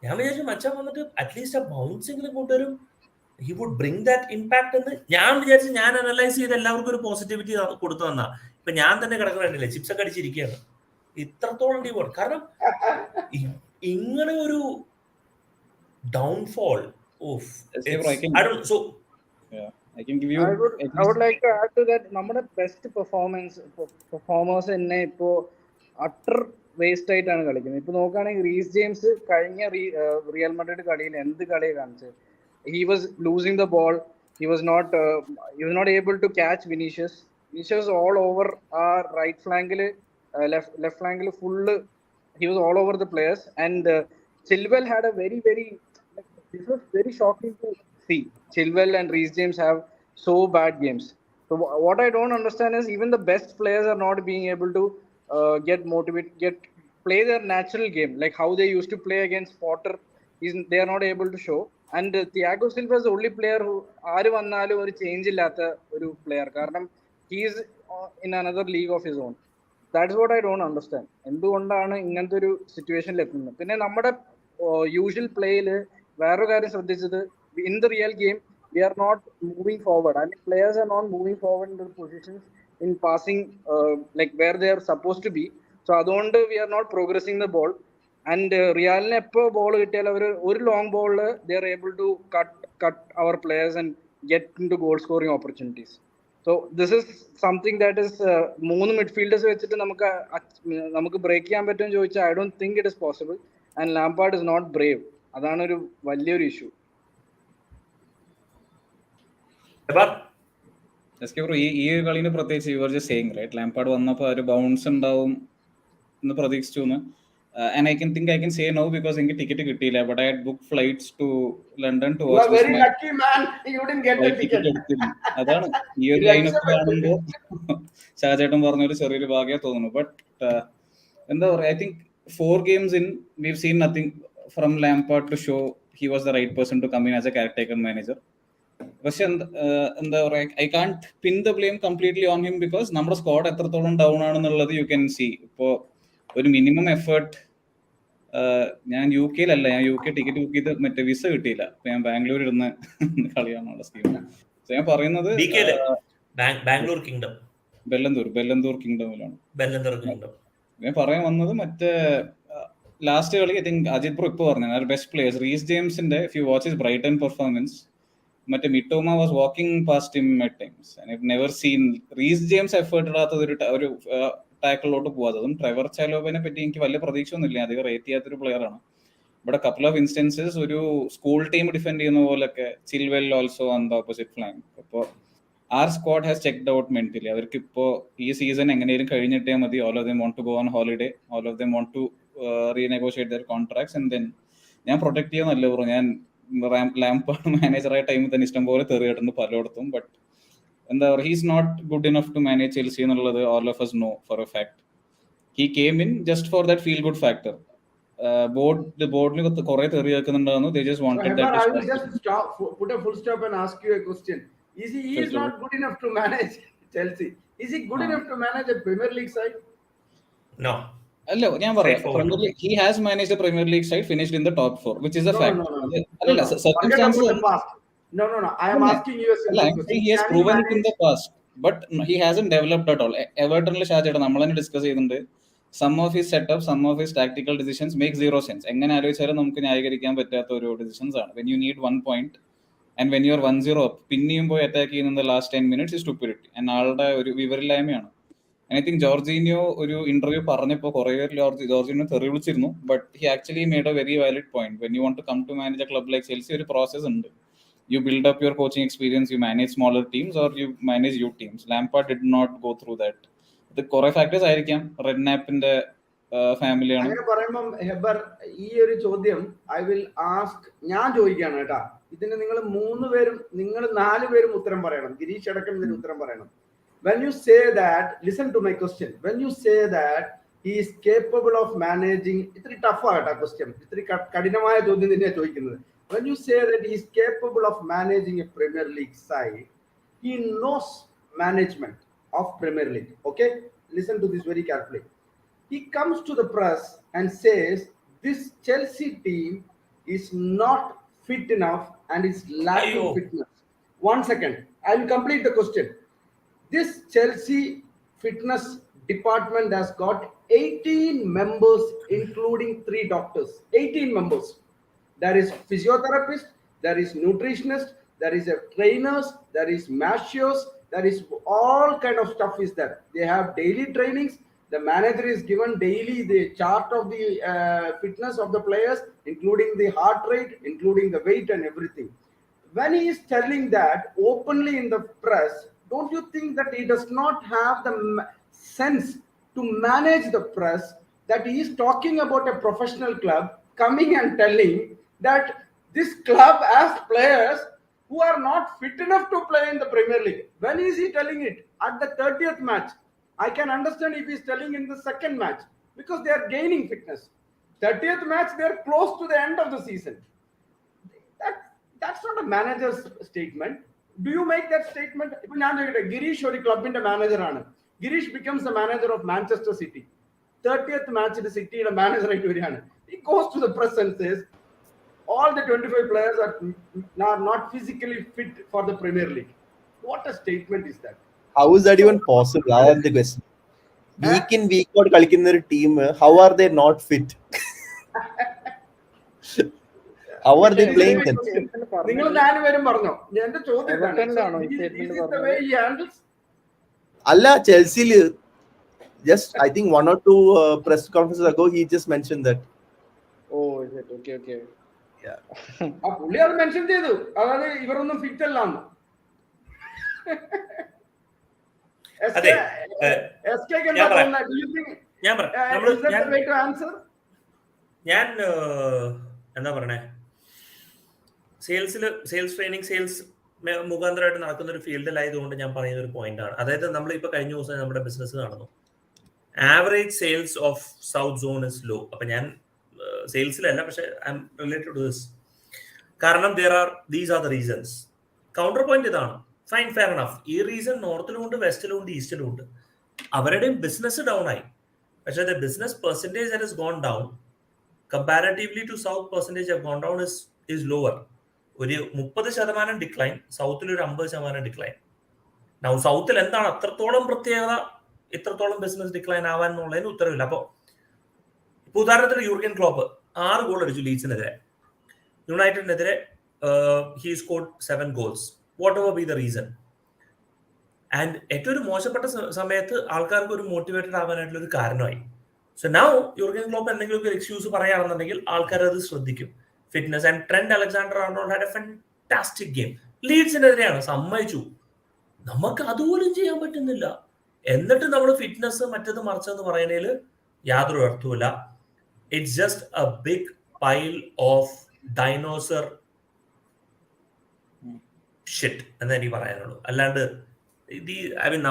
ഞാൻ വിചാരിച്ചു മച്ചാൻ വന്നിട്ട് അറ്റ്ലീസ്റ്റ് ആ ബൗൺസിംഗിലും കൊണ്ടുവരും, he would bring that impact എന്ന് ഞാൻ വിചാരിച്ചു. ഞാൻ അനലൈസ് ചെയ്ത് എല്ലാവർക്കും ഒരു പോസിറ്റിവിറ്റി കൊടുത്തു തന്നാ. ഇപ്പൊ ഞാൻ തന്നെ കിടക്കണില്ലേ, ചിപ്സ് ഒക്കെ അടിച്ചിരിക്കുകയാണ്. ഇത്രത്തോളം ഡിവോട്ട്. കാരണം ഇങ്ങനെ ഒരു downfall. I would like to add to that. നമ്മുടെ ബെസ്റ്റ് പെർഫോമേഴ്സ് തന്നെ ഇപ്പോ അട്ടർ വേസ്റ്റ് ആയിട്ടാണ് കളിക്കുന്നത്. ഇപ്പൊ നോക്കുകയാണെങ്കിൽ റീസ് ജെയിംസ് കഴിഞ്ഞ റിയൽ മാഡ്രിഡ് കളിയിൽ എന്ത് കളിയാണ് കാണിച്ചത്? He was losing the ball. He was not able to catch Vinicius all over our right flank, left flank full. He was all over the players, and Chilwell had a this was very shocking to see, Chilwell and Reece James have so bad games. So what I don't understand is even the best players are not being able to get motivated, play their natural game, like how they used to play against Potter. They are not able to show. And Thiago Silva is the only player who ആര് വന്നാലും ഒരു change ഇല്ലാത്ത ഒരു player. കാരണം he is in another league of his own. That's what I don't understand. എന്തുകൊണ്ടാണ് ഇങ്ങനത്തെ ഒരു സിറ്റുവേഷനിൽ എത്തുന്നത്? പിന്നെ നമ്മുടെ യൂഷ്വൽ പ്ലേയിൽ വേറൊരു കാര്യം ശ്രദ്ധിച്ചത്, in the real game we are not moving forward. I mean, players are not moving forward in their positions in passing like where they are supposed to be. So അതുകൊണ്ട് we are not progressing the ball. And റിയാലിന് എപ്പോൾ ball കിട്ടിയാൽ അവർ ഒരു long ബോളിൽ they are able to cut our players and get into goal scoring opportunities. So this is something that is മൂന്ന് midfielders വെച്ചിട്ട് നമുക്ക് break ചെയ്യാൻ പറ്റുമെന്ന് ചോദിച്ചാൽ I don't think it is possible. And Lampard is not brave. അതാണ് ഒരു വലിയൊരു issue. ഈ കളിന് പ്രത്യേകിച്ച് you are just saying right, Lampard വന്നപ്പോൾ ഒരു ബൗൺസ് ഉണ്ടാവും എന്ന് പ്രതീക്ഷിച്ചു എന്ന്. And I can say no because എനിക്ക് ടിക്കറ്റ് കിട്ടിയില്ല. But I had booked flights to London to watch this match. Very lucky man, you didn't get a ticket. അതാണ് ഈ ഒരു ലൈനപ്പ് കാണുമ്പോൾ ഷാജേട്ടൻ പറഞ്ഞൊരു ചെറിയൊരു ഭാഗ്യം തോന്നുന്നു. ബട്ട് എന്താ പറയുക, I think 4 games in we've seen nothing from Lampard to show he was the right person to come in as a caretaker manager. പക്ഷെ എന്താ പറയുക, I can't pin the blame completely on him because നമ്മുടെ squad എത്രത്തോളം down ആണെന്നുള്ളത് you can see. ഇപ്പോൾ ഒരു minimum effort, ഞാൻ U കെയിലല്ല, ഞാൻ യു കെ ടിക്കറ്റ് ബുക്ക് ചെയ്ത് മറ്റേ വിസ കിട്ടിയില്ല. അപ്പൊ ഞാൻ ബാംഗ്ലൂർ ഇരുന്ന് കളിയാണുള്ള സ്കീം. ഞാൻ പറയുന്നത് ബെല്ലന്തൂർ കിങ്ഡമിലാണ്. ഞാൻ പറയാൻ വന്നത് മറ്റേ ലാസ്റ്റ് കളി ഐ തിങ്ക് അജിത് ബ്രോ ഇപ്പൊ പറഞ്ഞു ബെസ്റ്റ് പ്ലേയേഴ്സ് റീസ് ജെയിംസിന്റെ if you watch his Brighton performance, മറ്റേ Mitoma was walking past him at times. I never seen Reece James effort ഇടാത്തത് ഒരു ടാക്കിളിലോട്ട് പോകാത്തതും. ട്രെവർ ചാലോബിനെ പറ്റി എനിക്ക് വലിയ പ്രതീക്ഷയൊന്നുമില്ല, അധികം റേറ്റ് ചെയ്യാത്തൊരു പ്ലെയറാണ്. ഇവിടെ കപ്പിൾ ഓഫ് ഇൻസ്റ്റൻസസ് ഒരു സ്കൂൾ ടീം ഡിഫെൻഡ് ചെയ്യുന്ന പോലൊക്കെ Chilwell also on the opposite flank. അപ്പോൾ our squad has checked out mentally. അവർക്ക് ഇപ്പോൾ ഈ സീസൺ എങ്ങനെയും കഴിഞ്ഞിട്ടേ മതി. All of them want to go on holiday, all of them want to renegotiate their contracts and then ഞാൻ protect ചെയ്യുന്നല്ല bro. ഞാൻ ലാംപാർഡ് മാനേജറായ ടൈമിൽ തന്നെ ഇഷ്ടംപോലെ തെറിയിട്ടുണ്ട് പലയിടത്തും. ബട്ട് എന്താ പറയുക, he's not good enough to manage Chelsea എന്നുള്ളത് all of us know for a fact. He came in just for that feel good factor. ബോർഡിന് കുറെ തെറി കേൾക്കുന്നുണ്ടായിരുന്നു. They just wanted that. I will just put a full stop and ask you a question. He is not good enough to manage Chelsea. Is he good enough to manage a Premier League side? No. അല്ല, ഞാൻ പറയാം, he has managed a Premier League side, finished in the top 4, which is a fact. അല്ല, circumstances. No. I am asking you a simple question. He has proven it in the past, but he hasn't developed at all. Evertonൽ ഷാജേട്ടൻ നമ്മൾ തന്നെ discuss ചെയ്യുന്നുണ്ട്. Some of his setup, some of his tactical decisions make zero sense. എങ്ങനെ ആലോചിച്ചാലും നമുക്ക് ന്യായീകരിക്കാൻ പറ്റാത്ത ഒരു decisions ആണ്. When you need 1 point and when you are 1-0 up, പിന്നെയും പോയി അറ്റാക്ക് ചെയ്യുന്ന last 10 minutes is stupidity. And ആളുടെ ഒരു വിവരമില്ലായ്മയാണ്. I think ജോർജിനിയോ ഒരു ഇന്റർവ്യൂ പറഞ്ഞപ്പോൾ കുറെ ജോർജിനിയോ തെറി വിളിച്ചിരുന്നു. But he actually made a very valid point. When you want to come to manage a club like Chelsea, ഒരു പ്രോസസ് ഉണ്ട്. You build up your coaching experience, you manage smaller teams or you manage youth teams. Lampard did not go through that. The core factors ആയിരിക്കാം. റെഡ്നാപ്പിന്റെ ഫാമിലിയാണ്. അങ്ങനെ പറയുമ്പോൾ ഹെബർ, ഈ ഒരു ചോദ്യം I will ask, ഞാൻ ചോദിക്കുകയാണ് കേട്ടാ. ഇതിന് നിങ്ങൾ 4 പേരും ഉത്തരം പറയണം. ഗിരീഷ് അടക്കം ഇതിന് ഉത്തരം പറയണം. When you say that, listen to my question. When you say that he is capable of managing, ഇത്തിരി ടഫ് ആകട്ടെ ക്വസ്റ്റ്യൻ, ഇത്തിരി കഠിനമായ ചോദ്യം തന്നെയാണ് ചോദിക്കുന്നത്. When you say that he is capable of managing a Premier League side, he knows management of Premier League. Okay, listen to this very carefully. He comes to the press and says this Chelsea team is not fit enough and is lacking fitness. 1 second, I will complete the question. This Chelsea fitness department has got 18 members including 3 doctors. 18 members. There is physiotherapist, there is nutritionist, there is a trainers, there is masseurs, there is all kind of stuff is there. They have daily trainings. The manager is given daily the chart of the fitness of the players, including the heart rate, including the weight and everything. When he is telling that openly in the press, don't you think that he does not have the sense to manage the press, that he is talking about a professional club coming and telling that this club has players who are not fit enough to play in the Premier League. When is he telling it? At the 30th match. I can understand if he's telling in the second match because they are gaining fitness. 30th match, they are close to the end of the season. That's not a manager's statement. Do you make that statement? Girish or club in the manager. Girish becomes the manager of Manchester City. 30th match, the City the manager. He goes to the press and says, all the 25 players are not physically fit for the Premier League. What a statement is that? How is that even possible? I am the question. Week in, week out, കളിക്കുന്ന ഒരു team, how are they not fit? How are they playing then? നിങ്ങൾ നാലുപേരും പറഞ്ഞോ? എന്റെ ചോദ്യം അല്ല, ചെൽസിയിൽ just I think 1 or 2 press conferences ago he just mentioned that. Oh, is it? Okay. ആ പുള്ളി അത് മെൻഷൻ ചെയ്തു, അതായത് ഇവരൊന്നും ഫിറ്റ് അല്ലാന്ന്. ഞാൻ എന്താ പറയണേ, സെയിൽസ് ട്രെയിനിങ്, സെയിൽസ് മുഖാന്തരമായിട്ട് നടക്കുന്ന ഒരു ഫീൽഡിലായതുകൊണ്ട് ഞാൻ പറയുന്ന ഒരു പോയിന്റ് ആണ്. അതായത് നമ്മളിപ്പോ കഴിഞ്ഞ ദിവസം നമ്മുടെ ബിസിനസ് നടന്നു, average sales of south zone is low. അപ്പൊ ഞാൻ സെയിൽസിലല്ല, പക്ഷെ I am related to this. കാരണം these are the reasons. Counter point ഇതാണ്. Fine, fair enough. ഈ റീസൺ നോർത്തിലും ഉണ്ട്, വെസ്റ്റിലും ഉണ്ട്, ഈസ്റ്റിലും ഉണ്ട്. അവരുടെയും ബിസിനസ് ഡൗൺ ആയി, പക്ഷെ the business percentage that has gone down comparatively to south percentage have gone down is lower. ഒരു 30% ഡിക്ലൈൻ, സൗത്തിൽ ഒരു 50% ഡിക്ലൈൻ. നൗ സൗത്തിൽ എന്താണ് അത്രത്തോളം പ്രത്യേകത, ഇത്രത്തോളം ബിസിനസ് ഡിക്ലൈൻ ആവാൻ എന്നുള്ളതിന് ഉത്തരവില്ല. അപ്പോൾ ഇപ്പൊ ഉദാഹരണത്തിന് യൂർഗൻ ക്ലോപ്പ് 6 ഗോൾ അടിച്ചു ലീഡ്സിനെതിരെ. യുണൈറ്റഡിനെതിരെ he scored 7 goals. Whatever be the reason. And ഏറ്റവും ഒരു മോശപ്പെട്ട സമയത്ത് ആൾക്കാർക്ക് ഒരു മോട്ടിവേറ്റഡ് ആവാനായിട്ടുള്ള ഒരു കാരണമായി. സോ നൗ യൂർഗൻ ക്ലോപ്പ് എന്തെങ്കിലും ഒരു എക്സ്ക്യൂസ് പറയുകയാണെന്നുണ്ടെങ്കിൽ ആൾക്കാർ അത് ശ്രദ്ധിക്കും. Fitness. And Trent Alexander Arnold had a fantastic game. ലീഡ്സിനെതിരെയാണ്, സമ്മതിച്ചു. നമുക്ക് അതുപോലും ചെയ്യാൻ പറ്റുന്നില്ല. എന്നിട്ട് നമ്മൾ ഫിറ്റ്നസ് മറ്റത് മറിച്ചെന്ന് പറയുന്നതിൽ യാതൊരു അർത്ഥവുമില്ല. It's just a big pile of dinosaur shit എന്ന് എനിക്ക് പറയാനുള്ളൂ. അല്ലാണ്ട് ഇത് ഐ മീൻ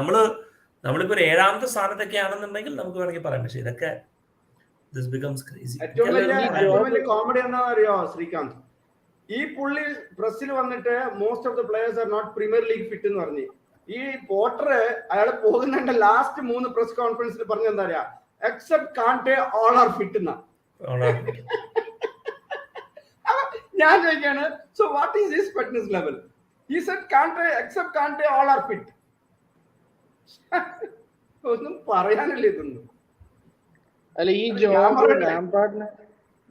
നമ്മളിപ്പോ ഒരു 7ാമത്തെ സ്ഥാനത്തൊക്കെ ആണെന്നുണ്ടെങ്കിൽ നമുക്ക് വേണമെങ്കിൽ പറയാം, പക്ഷെ ഇതൊക്കെ this becomes crazy. ഏറ്റവും വലിയ കോമഡി എന്താണെന്ന് അറിയോ ശ്രീകാന്ത്? ഈ പുള്ളി പ്രസ്സിൽ വന്നിട്ട് most of the players are not premier league fit എന്ന് പറഞ്ഞു. ഈ പോർട്ടർ അയാൾ പോകുന്നുണ്ട് ലാസ്റ്റ് 3 പ്രസ് കോൺഫറൻസിൽ പറഞ്ഞ എന്താ പറയാ, except Kante all are fit എന്നാ. ഞാൻ ചോദിക്കാണ്, so what is his fitness level? He said Kante, except Kante, all are fit. ഒന്നും പറയാനില്ല ഇതൊന്നും. അല്ല, ഈ ജോബ്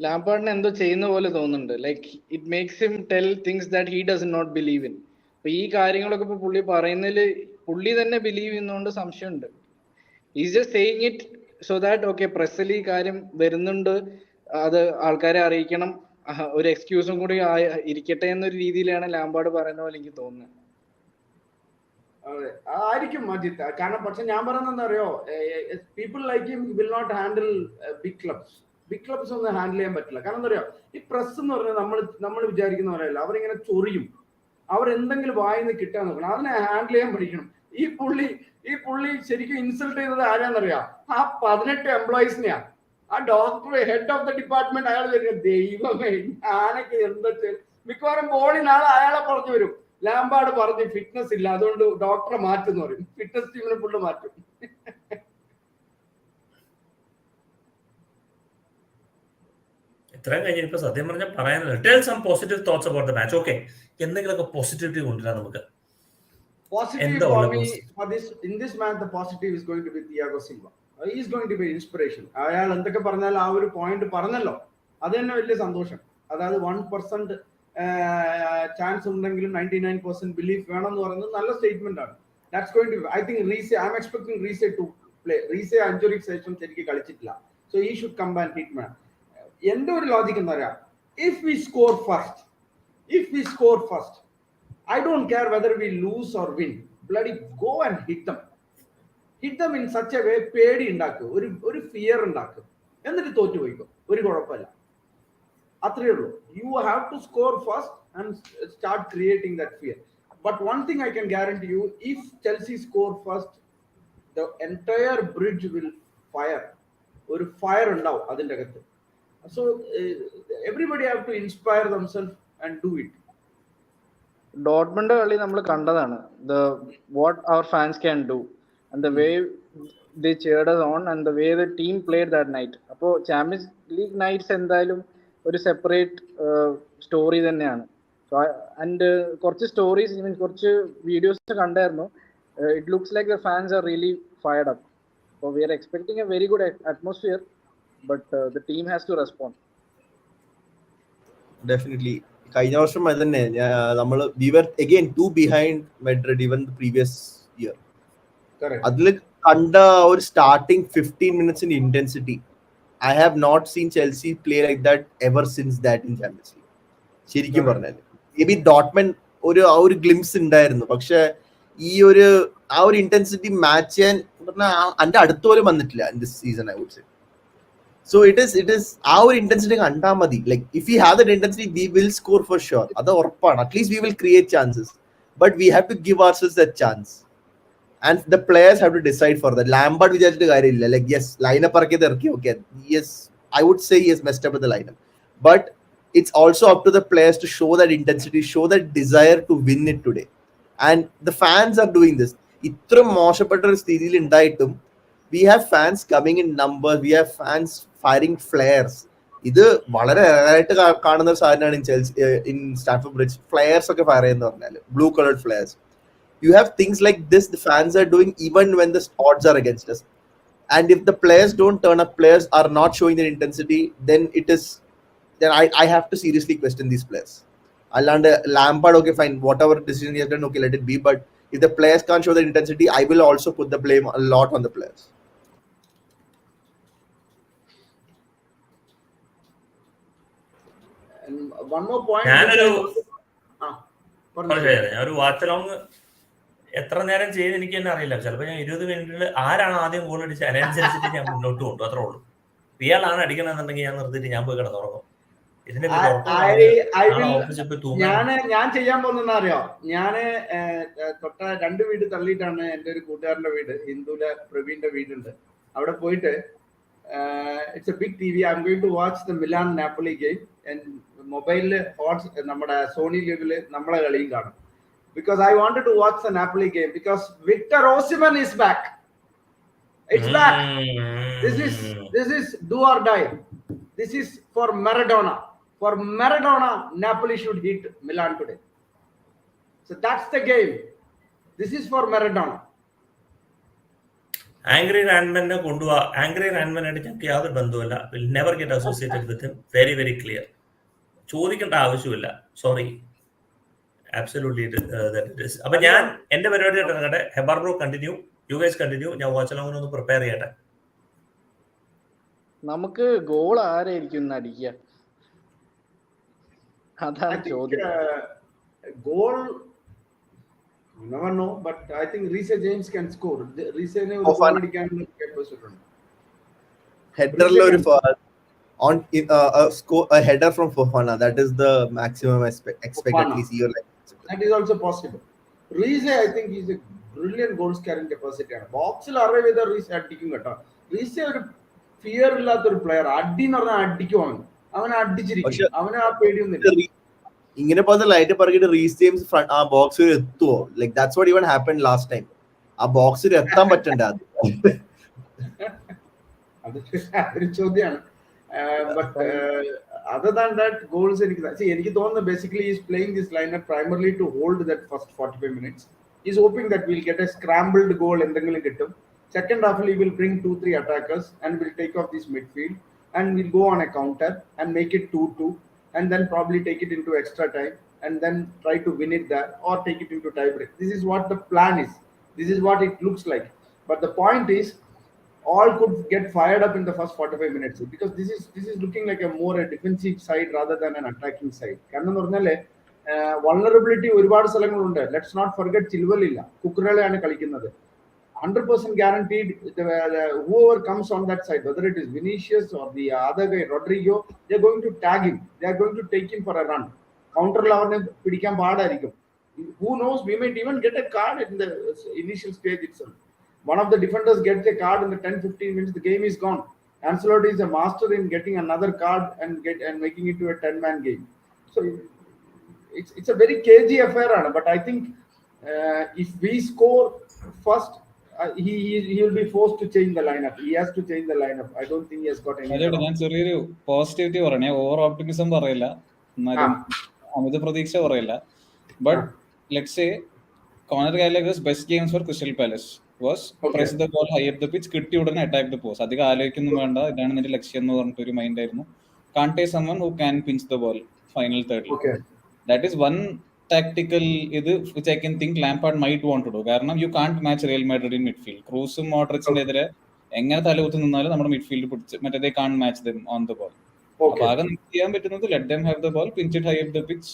ലാംപാർഡിനെ എന്തോ ചെയ്യുന്ന പോലെ തോന്നുന്നുണ്ട്. Like it makes him tell things that he does not believe in. അപ്പൊ ഈ കാര്യങ്ങളൊക്കെ ഇപ്പൊ പുള്ളി പറയുന്നതിൽ പുള്ളി തന്നെ ബിലീവ് ചെയ്യുന്നതുകൊണ്ട് സംശയമുണ്ട്. Is just saying it so that okay പ്രസ്സിൽ ഈ കാര്യം വരുന്നുണ്ട്, അത് ആൾക്കാരെ അറിയിക്കണം, ഒരു എക്സ്ക്യൂസും കൂടി ഇരിക്കട്ടെ എന്നൊരു രീതിയിലാണ് ലാംപാർഡ് പറയുന്ന പോലെ എനിക്ക് തോന്നുന്നത്. അതെ, ആയിരിക്കും അജിത്ത്. കാരണം പക്ഷെ ഞാൻ പറയുന്നത് എന്താ അറിയോ, people like him will not handle big clubs. Big clubs ഒന്നും ഹാൻഡിൽ ചെയ്യാൻ പറ്റില്ല. കാരണം എന്താ അറിയോ, ഈ പ്രസ് എന്ന് പറഞ്ഞാൽ നമ്മൾ വിചാരിക്കുന്ന പോലെയല്ല. അവരിങ്ങനെ ചൊറിയും, അവരെന്തെങ്കിലും വായിന്ന് കിട്ടാൻ നോക്കണം, അതിനെ ഹാൻഡിൽ ചെയ്യാൻ പഠിക്കണം. ഈ പുള്ളി ശരിക്കും ഇൻസൾട്ട് ചെയ്തത് ആരാന്നറിയാം? ആ 18 എംപ്ലോയീസിനെയാ. ആ doctor, head of the department അയാൾ വരും. ദൈവമേ, ഞാനൊക്കെ എന്താ ചെയ്യും? മിക്കവാറും ബോളിനാളെ അയാളെ പറഞ്ഞു വരും, ലാംപാർഡ് പറഞ്ഞു ഫിറ്റ്നസ് ഇല്ല, അതുകൊണ്ട് ഡോക്ടറെ മാറ്റുന്നു പറയും. ഫിറ്റ്നസ് ടീമിനെ ഫുള്ള് മാറ്റും. ഇത്രയും കഴിഞ്ഞിപ്പോ സത്യം പറഞ്ഞാൽ പറയാനില്ല. Tell some positive thoughts about the match. Okay, എന്തെങ്കിലുമൊക്കെ പോസിറ്റിവിറ്റി കൊണ്ടുവരാം നമുക്ക്. Positive for me for this in this match, the positive is going to be Thiago Silva. He is going to be inspiration. അയാൾ എന്തൊക്കെ പറഞ്ഞാൽ ആ ഒരു point പറഞ്ഞല്ലോ, അത് തന്നെ വലിയ സന്തോഷം. അതായത് 1% ചാൻസ് ഉണ്ടെങ്കിലും 99% ബിലീഫ് വേണം എന്ന് പറയുന്നത് നല്ല സ്റ്റേറ്റ്മെന്റ് ആണ്. That's going to I think Reece I am expecting Reece to play. Reece അഞ്ചുറിക്ക് ശേഷം ശരിക്കും കളിച്ചിട്ടില്ല. So he should come back hit man. എന്റെ ഒരു ലോജിക് എന്താ പറയാ, if we score first I don't care whether we lose or win. Bloody go and hit them in such a way. പേടി ഉണ്ടാക്കും, ഒരു ഫിയർ ഉണ്ടാക്കും, എന്നിട്ട് തോറ്റു പോയിക്കോ, ഒരു കുഴപ്പമില്ല. അത്രയേ ഉള്ളൂ. You have to score first and start creating that fear. But one thing I can guarantee you, if Chelsea score first, the entire bridge will fire. ഒരു fire ഉണ്ടാവും അതിൻ്റെ അകത്ത്. So everybody have to inspire themselves and do it. Dortmund കളി നമ്മൾ കണ്ടതാണ്, what our fans can do and the way they cheered us on and the way the team played that night. അപ്പോൾ champions league nights എന്തായാലും ഒരു separate story തന്നെയാണ്. And കുറച്ച് stories, കുറച്ച് videos കണ്ടായിരുന്നു. It looks like the fans are really fired up. So we are expecting a very good atmosphere, but the team has to respond. Definitely. കഴിഞ്ഞ വർഷം അത് തന്നെ നമ്മൾ we were again 2 behind Madrid even the previous year. അതിൽ കണ്ട ഒരു starting 15 minutes in intensity, I have not seen Chelsea play like that ever since that in Champions League. ശരിക്കും പറഞ്ഞാൽ മേ ബി ഡോട്ട്മണ്ട് ആ ഒരു ഗ്ലിംസ് ഉണ്ടായിരുന്നു, പക്ഷെ ഈ ഒരു ഇന്റൻസിറ്റി മാച്ച് ചെയ്യാൻ അതിന്റെ അടുത്ത് പോലും വന്നിട്ടില്ല in this season I would say. So it is ആ ഒരു ഇന്റൻസിറ്റി കണ്ടാൽ മതി. Like if you have that intensity we will score for sure, അത് ഉറപ്പാണ്. At least we will create chances, but we have to give ourselves that chance and the players have to decide for that. Lampard വിചാരിച്ചിട്ട് കാര്യമില്ല. Like yes lineup ഇറക്കിയത് ഇറക്കി, okay, yes I would say he has messed up with the lineup, but it's also up to the players to show that intensity, show that desire to win it today. And the fans are doing this. ഇത്ര മോശപ്പെട്ട ഒരു സ്ഥിതിയിൽ ഉണ്ടായിട്ടും we have fans coming in numbers, we have fans firing flares. ഇത് വളരെ ആയിട്ട് കാണുന്ന ഒരു സാധനമാണ് in Stamford Bridge. ഫ്ലെയർസ് ഒക്കെ ഫയർ ചെയ്യുന്ന പറഞ്ഞാൽ blue coloured flares. You have things like this the fans are doing even when the odds are against us. And if the players don't turn up, players are not showing their intensity, then I have to seriously question these players. Allande Lampard, okay fine, whatever decision he has done, okay, let it be, but if the players can't show their intensity, I will also put the blame a lot on the players. And one more point, ഒരു watch along എത്ര നേരം ചെയ്ത് എനിക്ക് തന്നെ അറിയില്ല. ചിലപ്പോൾ ഞാൻ 20 മിനിറ്റിൽ ആരാണ് ആദ്യം ഗോൾ അടിച്ചത് അതിനനുസരിച്ചിട്ട് ഞാൻ മുന്നോട്ട് കൊണ്ടു, അത്രേ ഉള്ളൂ. ഇയാളാണ് അടിക്കണമെന്നുണ്ടെങ്കിൽ ഞാൻ നിർത്തിയിട്ട് ഞാൻ പോയി കിടന്നുറങ്ങും. ഞാൻ ചെയ്യാൻ പോകുന്ന അറിയോ, ഞാന് തൊട്ട 2 വീട് തള്ളിയിട്ടാണ് എൻ്റെ ഒരു കൂട്ടുകാരന്റെ വീട്, ഹിന്ദുവിലെ പ്രവീണിന്റെ വീടുണ്ട്. അവിടെ പോയിട്ട് it's a big TV, I am going to watch the Milan Napoli game. മൊബൈലില് നമ്മുടെ സോണി ലിവില് നമ്മളെ കളിയും കാണും. Because I wanted to watch the Napoli game because Victor Osimhen is back. It's back. This is do or die. This is for Maradona. For Maradona, Napoli should hit Milan today. So that's the game. This is for Maradona. Angry Randman കൊണ്ടുപോവാ. Angry Randman ആയിട്ട് ഞങ്ങൾക്ക് യാതൊരു ബന്ധവുമില്ല. Will never get associated with him. Very very clear. ചോദിക്കേണ്ട ആവശ്യമില്ല. Sorry. Absolutely that it is. അപ്പൊ ഞാൻ എന്റെ പരിപാടി ഇറങ്ങട്ടെ. Heber bro continue, you guys continue. ഞാൻ വാച്ച് അലോങ് ഒന്ന് പ്രിപ്പയർ ചെയ്യട്ടെ. നമുക്ക് ഗോൾ ആരായിരിക്കും അടിക്കുക, അതാണ് ചോദ്യം. Goal you never know, but I think Reece James can score. Reece ne ഒരു goal അടിക്കാനുള്ള capacity ഉണ്ട്. ഹെഡറിൽ ഒരു on a header from Fofana, that is the maximum expect at least year like that is also possible. Reece, I think he's a brilliant goal scoring capacity ആണ്. ബോക്സിൽ arrive ചെയ്ത Reece അടിക്കും കേട്ടോ. Reece ഒരു fear ഇല്ലാത്ത ഒരു player. അടി എന്ന് പറഞ്ഞാൽ അടിക്കുവാണ്, അവനെ അടിച്ചിരിക്കും, അവനെ ആ പേടിയൊന്നുമില്ല. ഇങ്ങനെ പോകുന്ന ലൈറ്റ് പറഞ്ഞിട്ട് റീസ് ജെയിംസ് ആ ബോക്സിൽ എത്തുവോ? Like that's what even happen last time. ആ ബോക്സിൽ എത്താൻ പറ്റണ്ട, അതൊരു ചോദ്യമാണ്. But other than that, goals എനിക്ക് തോന്നുന്നു basically he's playing this lineup primarily to hold that first 45 minutes. He's hoping that we'll get a scrambled goal എന്തെങ്കിലും കിട്ടും. Second half he will bring 2-3 attackers and will take off this midfield and we'll go on a counter and make it 2-2 and then probably take it into extra time and then try to win it there or take it into tie break. This is what the plan is. This is what it looks like. But the point is, all could get fired up in the first 45 minutes because this is looking like a more a defensive side rather than an attacking side. കാരണം എന്ന് പറഞ്ഞാല് vulnerability ഒരുപാട് സ്ഥലങ്ങളുണ്ട്. Let's not forget Chilwell ഇല്ല, കുക്കറയാണ് കളിക്കുന്നത്. 100% guaranteed whoever comes on that side, whether it is Vinicius or the other guy Rodrigo, they are going to tag him, they are going to take him for a run. കൗണ്ടറിൽ അവനെ പിടിക്കാൻ പാടായിരിക്കും. Who knows, we might even get a card in the initial stage itself. One of the defenders gets a card in the 10-15 minutes, the game is gone. Ancelotti is a master in getting another card and making it to a 10-man game. So it's a very cagey affair, but I think if we score first, he will be forced to change the lineup. He has to change the lineup. I don't think he has got any. ഞാൻ ചെറിയൊരു positivity പറയണേ, over optimism പറയില്ല, എന്നാലും അമിത പ്രതീക്ഷ പറയില്ല. But let's say Conor Gallagher's best games for Crystal Palace was press the ball high up the pitch, കിട്ടി ഉടനെ attack the post. അധികം ആലോചിക്കൊന്നും വേണ്ട, ഇതാണ് നിന്റെ ലക്ഷ്യം എന്ന് പറഞ്ഞിട്ടൊരു മൈൻഡ് ആയിരുന്നു. Can't take someone who can pinch the ball final third. That is one tactical which I can think Lampard might want to do. കാരണം you can't match Real Madrid in midfield. ക്രൂസും മോഡ്രിച്ചിന്റെ എതിരെ എങ്ങനെ തലകുത്തി നിന്നാലും നമ്മുടെ midfield പിടിച്ച് മറ്റേ they can't match them on the ball. അപ്പൊ ആകെ ചെയ്യാൻ പറ്റുന്നത് let them have the ball, pinch it high up the pitch.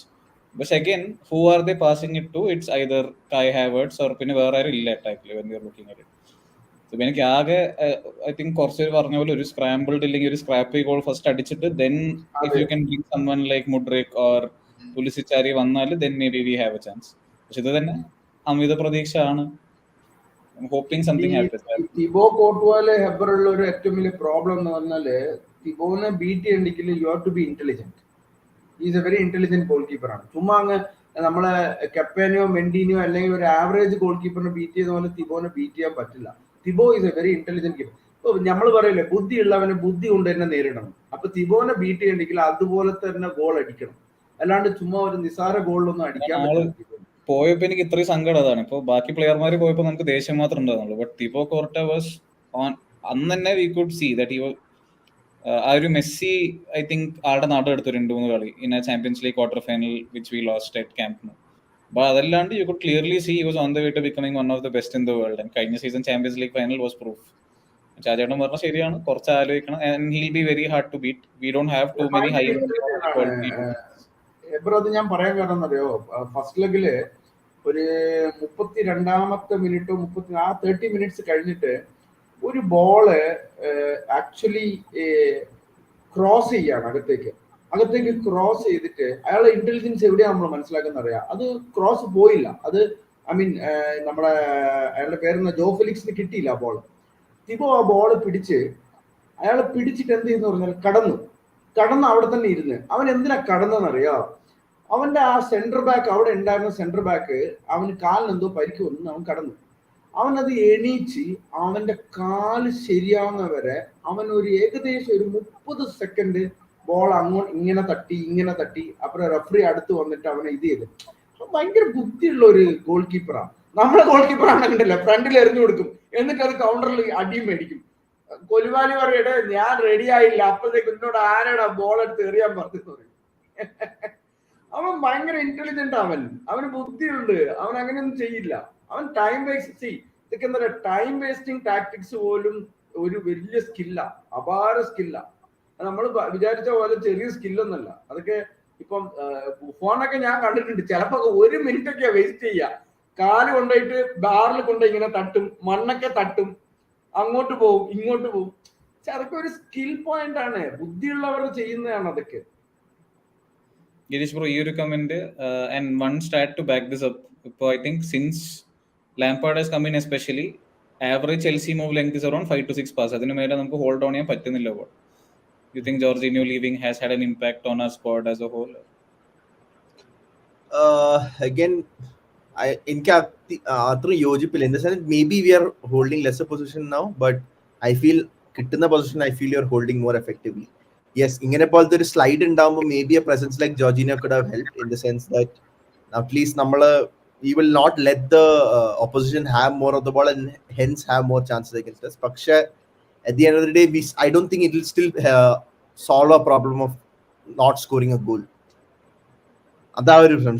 But again, who are they passing it to? It's either Kai Havertz or പിന്നെ വേറെ ആരും ഇല്ല അറ്റാക്കിൽ when you're looking at it. So എനിക്ക് ആകെ I think കുറച്ച് പറഞ്ഞ പോലെ ഒരു സ്ക്രാമ്പിൾഡ് അല്ലെങ്കിൽ ഒരു സ്ക്രാപ്പി ഗോൾ ഫസ്റ്റ് അടിച്ചിട്ട് then if you can bring someone like Mudryk or പുലിസിച്ചാരി വന്നാൽ then maybe we have a chance. പക്ഷെ ഇത് തന്നെ അമിത പ്രതീക്ഷ ആണ്. hoping something happens. തിബോ കോർട്ടുവാലെ ഹെബറുള്ള ഒരു ഏറ്റവും വലിയ പ്രോബ്ലം എന്ന് പറഞ്ഞാല് തിബോനെ ബീറ്റ് ചെയ്യണമെങ്കിൽ you have to be intelligent. Is a very intelligent goal കീപ്പറാണ്. ചുമ്മാ അങ്ങ് നമ്മളെ കെപ്പേനെയോ മെൻഡിനെയോ അല്ലെങ്കിൽ ഒരു ആവറേജ് ഗോൾ കീപ്പറിനെ ബീറ്റ് ചെയ്ത പോലെ തിബോനെ ബീറ്റ് ചെയ്യാൻ പറ്റില്ല. Thibaut is a very intelligent keeper. ഇപ്പൊ നമ്മൾ പറയില്ലേ ബുദ്ധി ഉള്ളവനെ ബുദ്ധി കൊണ്ട് തന്നെ നേരിടണം. അപ്പൊ തിബോനെ ബീറ്റ് ചെയ്യണമെങ്കിൽ അതുപോലെ തന്നെ ഗോൾ അടിക്കണം, അല്ലാണ്ട് ചുമ്മാ ഒരു നിസാര ഗോളിലൊന്നും അടിക്കാൻ പറ്റില്ല. പോയപ്പോ എനിക്ക് ഇത്രയും സങ്കടം അതാണ്. ഇപ്പൊ ബാക്കി പ്ലെയർമാർ പോയപ്പോ നമുക്ക് ദേഷ്യം മാത്രം ഉണ്ടാകുന്നുള്ളൂ. But Thibaut Courtois was on. അന്ന് തന്നെ വി കുഡ് സീ ദാറ്റ് ആ ഒരു മെസ്സി ഐ തിങ്ക് ആളുടെ നാട് എടുത്തു 2-3 കളി in a Champions League quarter final which we lost at Camp Nou. അപ്പൊ അതല്ലാണ്ട് you could clearly see he was on the way to becoming one of the best in the world. And കഴിഞ്ഞ season Champions League final was proof. ചാചേട്ടൻ പറഞ്ഞ ശരിയാണ്, കുറച്ച് ആലോചിക്കണം. And he'll be very hard to beat. We don't have too many high. അത് ഞാൻ പറയാൻ കാരണം അറിയോ, ഫസ്റ്റ് ലെഗില് ഒരു 32ാമത്തെ മിനിറ്റോ 30 മിനിറ്റ്സ് കഴിഞ്ഞിട്ട് ഒരു ബോള് ആക്ച്വലി ക്രോസ് ചെയ്യാണ് അകത്തേക്ക് ക്രോസ് ചെയ്തിട്ട് അയാളുടെ ഇന്റലിജൻസ് എവിടെയാണ് നമ്മൾ മനസ്സിലാക്കുന്ന അറിയാം. അത് ക്രോസ് പോയില്ല. അത് ഐ മീൻ നമ്മുടെ അയാളുടെ പേരുന്ന ജോ ഫെലിക്സിന് കിട്ടിയില്ല ആ ബോൾ. തിബോ ആ ബോള് അയാൾ പിടിച്ചിട്ട് എന്ത് ചെയ്യുന്ന പറഞ്ഞാൽ കടന്ന് അവിടെ തന്നെ ഇരുന്ന്. അവൻ എന്തിനാ കടന്നെന്നറിയോ, അവന്റെ ആ സെന്റർ ബാക്ക്, അവിടെ ഉണ്ടായിരുന്ന സെന്റർ ബാക്ക് അവന് കാലിന് എന്തോ പരിക്ക് വന്നു, അവൻ കടന്നു. അവനത് എണീച്ച് അവന്റെ കാല് ശരിയാവുന്ന വരെ അവൻ ഒരു ഏകദേശം ഒരു 30 സെക്കൻഡ് ബോൾ ഇങ്ങനെ തട്ടി അப்புறம் റഫറി അടുത്ത് വന്നിട്ട് അവനെ ഇത് ചെയ്തു. ഭയങ്കര ബുദ്ധിയുള്ള ഒരു ഗോൾ കീപ്പറാണ്. നമ്മളെ ഗോൾ കീപ്പർ ആണെങ്കിലല്ല, ഫ്രണ്ടിൽ എറിഞ്ഞു കൊടുക്കും, എന്നിട്ട് അത് കൗണ്ടറിൽ അടിയും മേടിക്കും. കൊലുവാലി പറയട്ടെ ഞാൻ റെഡി ആയില്ല, അപ്പോഴത്തേക്ക് എന്നോട് ആരാടാ ബോൾ എടുത്ത് എറിയാൻ പറഞ്ഞു പറയും. അവൻ ഭയങ്കര ഇന്റലിജന്റ്, അവന് ബുദ്ധിയുണ്ട്, അവൻ അങ്ങനെയൊന്നും ചെയ്യില്ല. അവൻ ടൈം വേസ്റ്റ് ഇതൊക്കെ എന്താ പറയുക, ടൈം വേസ്റ്റിംഗ് ടാക്ടിക്സ് പോലും ഒരു വലിയ സ്കില്ല, അപാര സ്കില്ല. നമ്മൾ വിചാരിച്ച പോലെ ചെറിയ സ്കില്ലൊന്നുമല്ല അതൊക്കെ. ഇപ്പം ഫോണൊക്കെ ഞാൻ കണ്ടിട്ടുണ്ട്, ചിലപ്പോ 1 മിനിറ്റൊക്കെയാ വേസ്റ്റ് ചെയ്യുക. കാല് കൊണ്ടുപോയിട്ട് ബാറിൽ കൊണ്ടുപോയി ഇങ്ങനെ തട്ടും, മണ്ണൊക്കെ തട്ടും, അങ്ങോട്ട് പോവും ഇങ്ങോട്ട് പോവും. പക്ഷെ അതൊക്കെ ഒരു സ്കിൽ പോയിന്റ് ആണ്, ബുദ്ധിയുള്ളവർ ചെയ്യുന്നതാണ് അതൊക്കെ. ഗിരീഷ് ബ്രോ, ഈ ഒരു comment and one start to back this up. ഇപ്പോൾ I think since Lampard has come in, especially average Chelsea move length is around 5 to 6 passes. അതിന് മേലെ നമുക്ക് ഹോൾഡ് ഓൺ ചെയ്യാൻ പറ്റുന്നില്ല. അപ്പോൾ you think Jorginho leaving has had an impact on our squad as a whole? Again, എനിക്ക് അത്ര യോജിപ്പില്ല. In the sense may be we are holding lesser position now, but I feel കിട്ടുന്ന position I feel you are holding more effectively. Yes, ഇങ്ങനെ പോലത്തെ ഒരു slide ഉണ്ടാകുമ്പോൾ may be a presence like Jorginho could have helped in the sense that at least നമ്മള് we will not let the opposition have more of the ball and hence have more chances against us. പക്ഷെ at the end of the day, I don't think it will still solve a problem of not scoring a goal.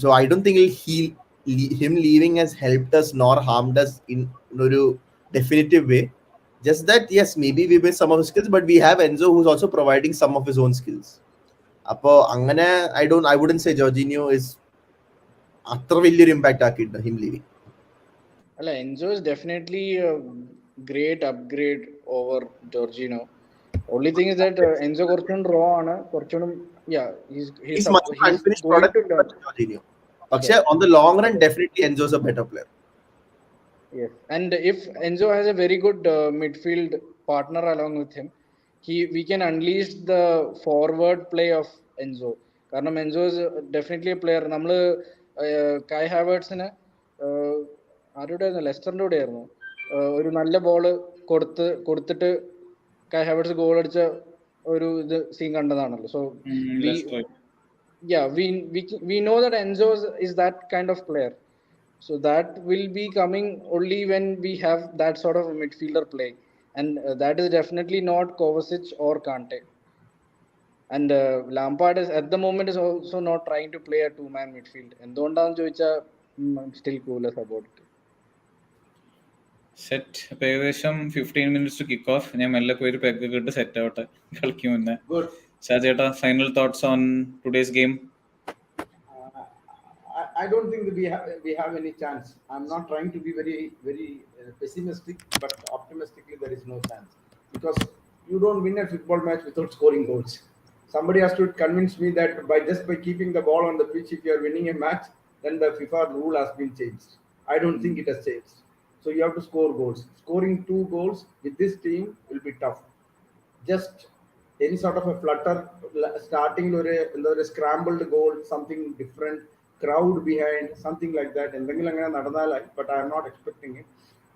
So I don't think him leaving has helped us nor harmed us in a definitive way. Just that, yes, maybe we miss some of his skills, but we have Enzo who's also providing some of his own skills. Appo angane I wouldn't say Jorginho is അത്ര വലിയൊരു impact ആക്കിയിട്ടുണ്ട് him living. അല്ല, Enzo is definitely great upgrade over Jorginho. Only thing is that Enzo കുറച്ചുകൂടി raw ആണ്, കുറച്ചുകൂടി yeah, He's much more unfinished going product to than learn. Jorginho. പക്ഷേ on the long run, definitely Enzo is a better player. Yes, and if Enzo has a very good midfield partner along with him, we can unleash the forward play of Enzo. കാരണം Enzo is definitely a player. നമ്മൾ കൈ ഹാവേർട്സിന് ആരുടെ ആയിരുന്നു, ലെസ്റ്ററിന്റെ കൂടെ ആയിരുന്നു, ഒരു നല്ല ball കൊടുത്തിട്ട് കൈ ഹാവേർട്സ് ഗോൾ അടിച്ച ഒരു ഇത് സീൻ കണ്ടതാണല്ലോ. So we know that Enzo is that kind of player. So that will be coming only when we have that sort of a midfielder play, and that is definitely not Kovacic or Kante. And Lampard is at the moment is also not trying to play a two-man midfield. എന്തുകൊണ്ടാണെന്ന് ചോദിച്ചാൽ I'm still clueless about it. Set അപ്പൊ ഏകദേശം 15 minutes to kick off. ഞാൻ മെല്ലെ പോയി ഒരു peg ഇട്ട് set ആവട്ടെ കളിക്കും മുന്നേ. ഷാജേട്ടാ, final thoughts on today's game? I don't think that we have any chance. I'm not trying to be very pessimistic, but optimistically there is no chance, because you don't win a football match without scoring goals. Somebody has to convince me that by keeping the ball on the pitch, if you are winning a match, then the FIFA rule has been changed. I don't think it has changed. So you have to score goals. Scoring 2 goals with this team will be tough. Just any sort of a flutter, starting or a scrambled goal, something different, crowd behind, something like that. But I am not expecting it.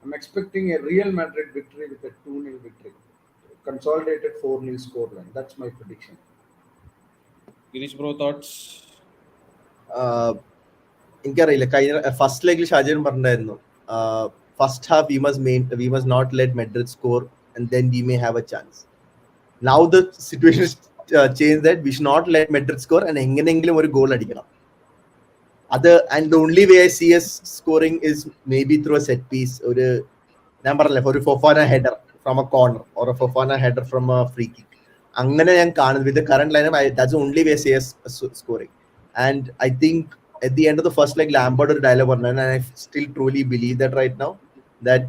I'm expecting a Real Madrid victory with a 2-0 victory. Consolidated 4-0 scoreline. That's my prediction. Girish bro, thoughts? എനിക്കറിയില്ല, കഴിഞ്ഞ first ലെഗിൽ Shajan പറഞ്ഞായിരുന്നു first half we must not let Madrid score and then we may have a chance. Now the situation is changed that we should not let Madrid score and എങ്ങനെയെങ്കിലും ഒരു goal അടിക്കണം. And the only way I see us scoring is maybe through a set piece, ഒരു ഞാൻ പറഞ്ഞില്ലേ, ഒരു Fofana header from a corner or a Fofana header from a free kick. അങ്ങനെ ഞാൻ കാണുന്നത് with the current lineup, that's the only way I see us scoring. And I think at the end of the first leg, Lampard ഒരു dialogue പറഞ്ഞു, and I still truly believe that right now, that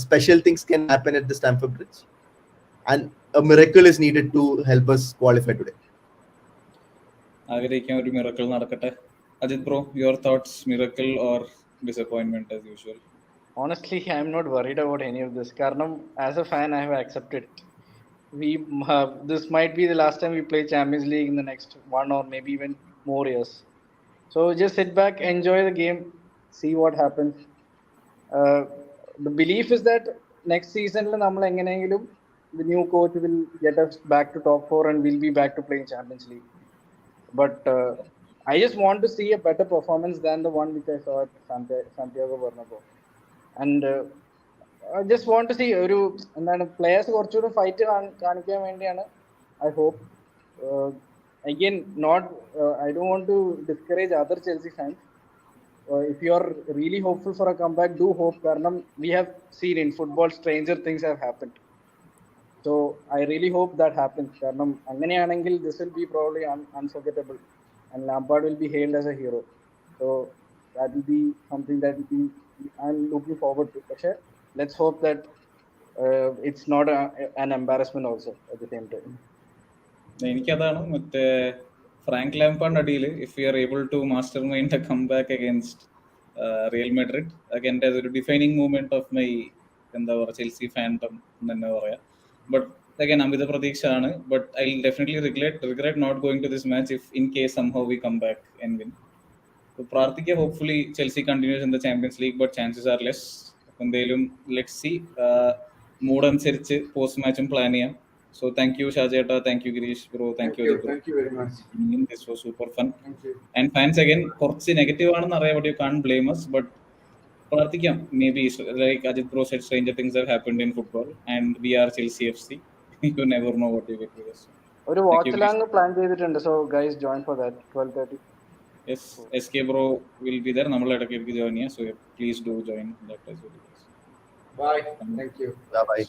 special things can happen at the Stamford Bridge, and a miracle is needed to help us qualify today. ആഗ്രഹിക്കാൻ ഒരു miracle നടക്കട്ടെ. Ajit bro, your thoughts, miracle or disappointment as usual? Honestly, I'm not worried about any of this. Karnam, as a fan, I have accepted it. This might be the last time we play Champions League in the next 1 or maybe even more years. So just sit back, enjoy the game, see what happens. The belief is that next season, the new coach will get us back to top 4 and we'll be back to playing Champions League. But I just want to see a better performance than the one which I saw at Santiago Bernabeu. And I just want to see players കുറച്ചുകൂടി fight കാണിക്കാൻ വേണ്ടിയാണ്. I hope. Again, I don't want to discourage other Chelsea fans. If you are really hopeful for a comeback, do hope. Because we have seen in football stranger things have happened. So I really hope that happens. Because അങ്ങനെയാണെങ്കിൽ this will be probably unforgettable. And Lampard will be hailed as a hero. So that will be something that I'm looking forward to. But let's hope that it's not an embarrassment also at the same time. എനിക്കതാണ് മറ്റേ Frank Lampard അടിയിൽ if you are able to mastermind a comeback against Real Madrid, അതൊക്കെ എൻ്റെ അതൊരു defining movement of my എന്താ പറയുക Chelsea fandom എന്ന് തന്നെ പറയാം. ബട്ട് again, അമിത പ്രതീക്ഷയാണ്. But I will definitely regret not going to this match if in case somehow we come back and win. പ്രാർത്ഥിക്കുക, hopefully Chelsea continues in the Champions League, but chances are less. എന്തായാലും let's see, mood അനുസരിച്ച് post മാച്ചും plan ചെയ്യാം. So thank you Shajeta, thank you Girish bro, thank you very much. This was super fun. And fans again, കുറച്ച് negative ആണെന്ന് അറിയാം, but you can't blame us. But പ്രാർത്ഥിക്കാം, maybe like Ajit bro said, stranger things have happened in football and we are Chelsea FC. You never know what you get with us. ഒരു watch Lang plan ചെയ്തിട്ടുണ്ട്, so guys join for that 12:30. Yes, SK bro will be there. നമ്മൾ ഇടയ്ക്ക് join ചെയ്യാം, so please do join that as well. Bye, thank you. Bye.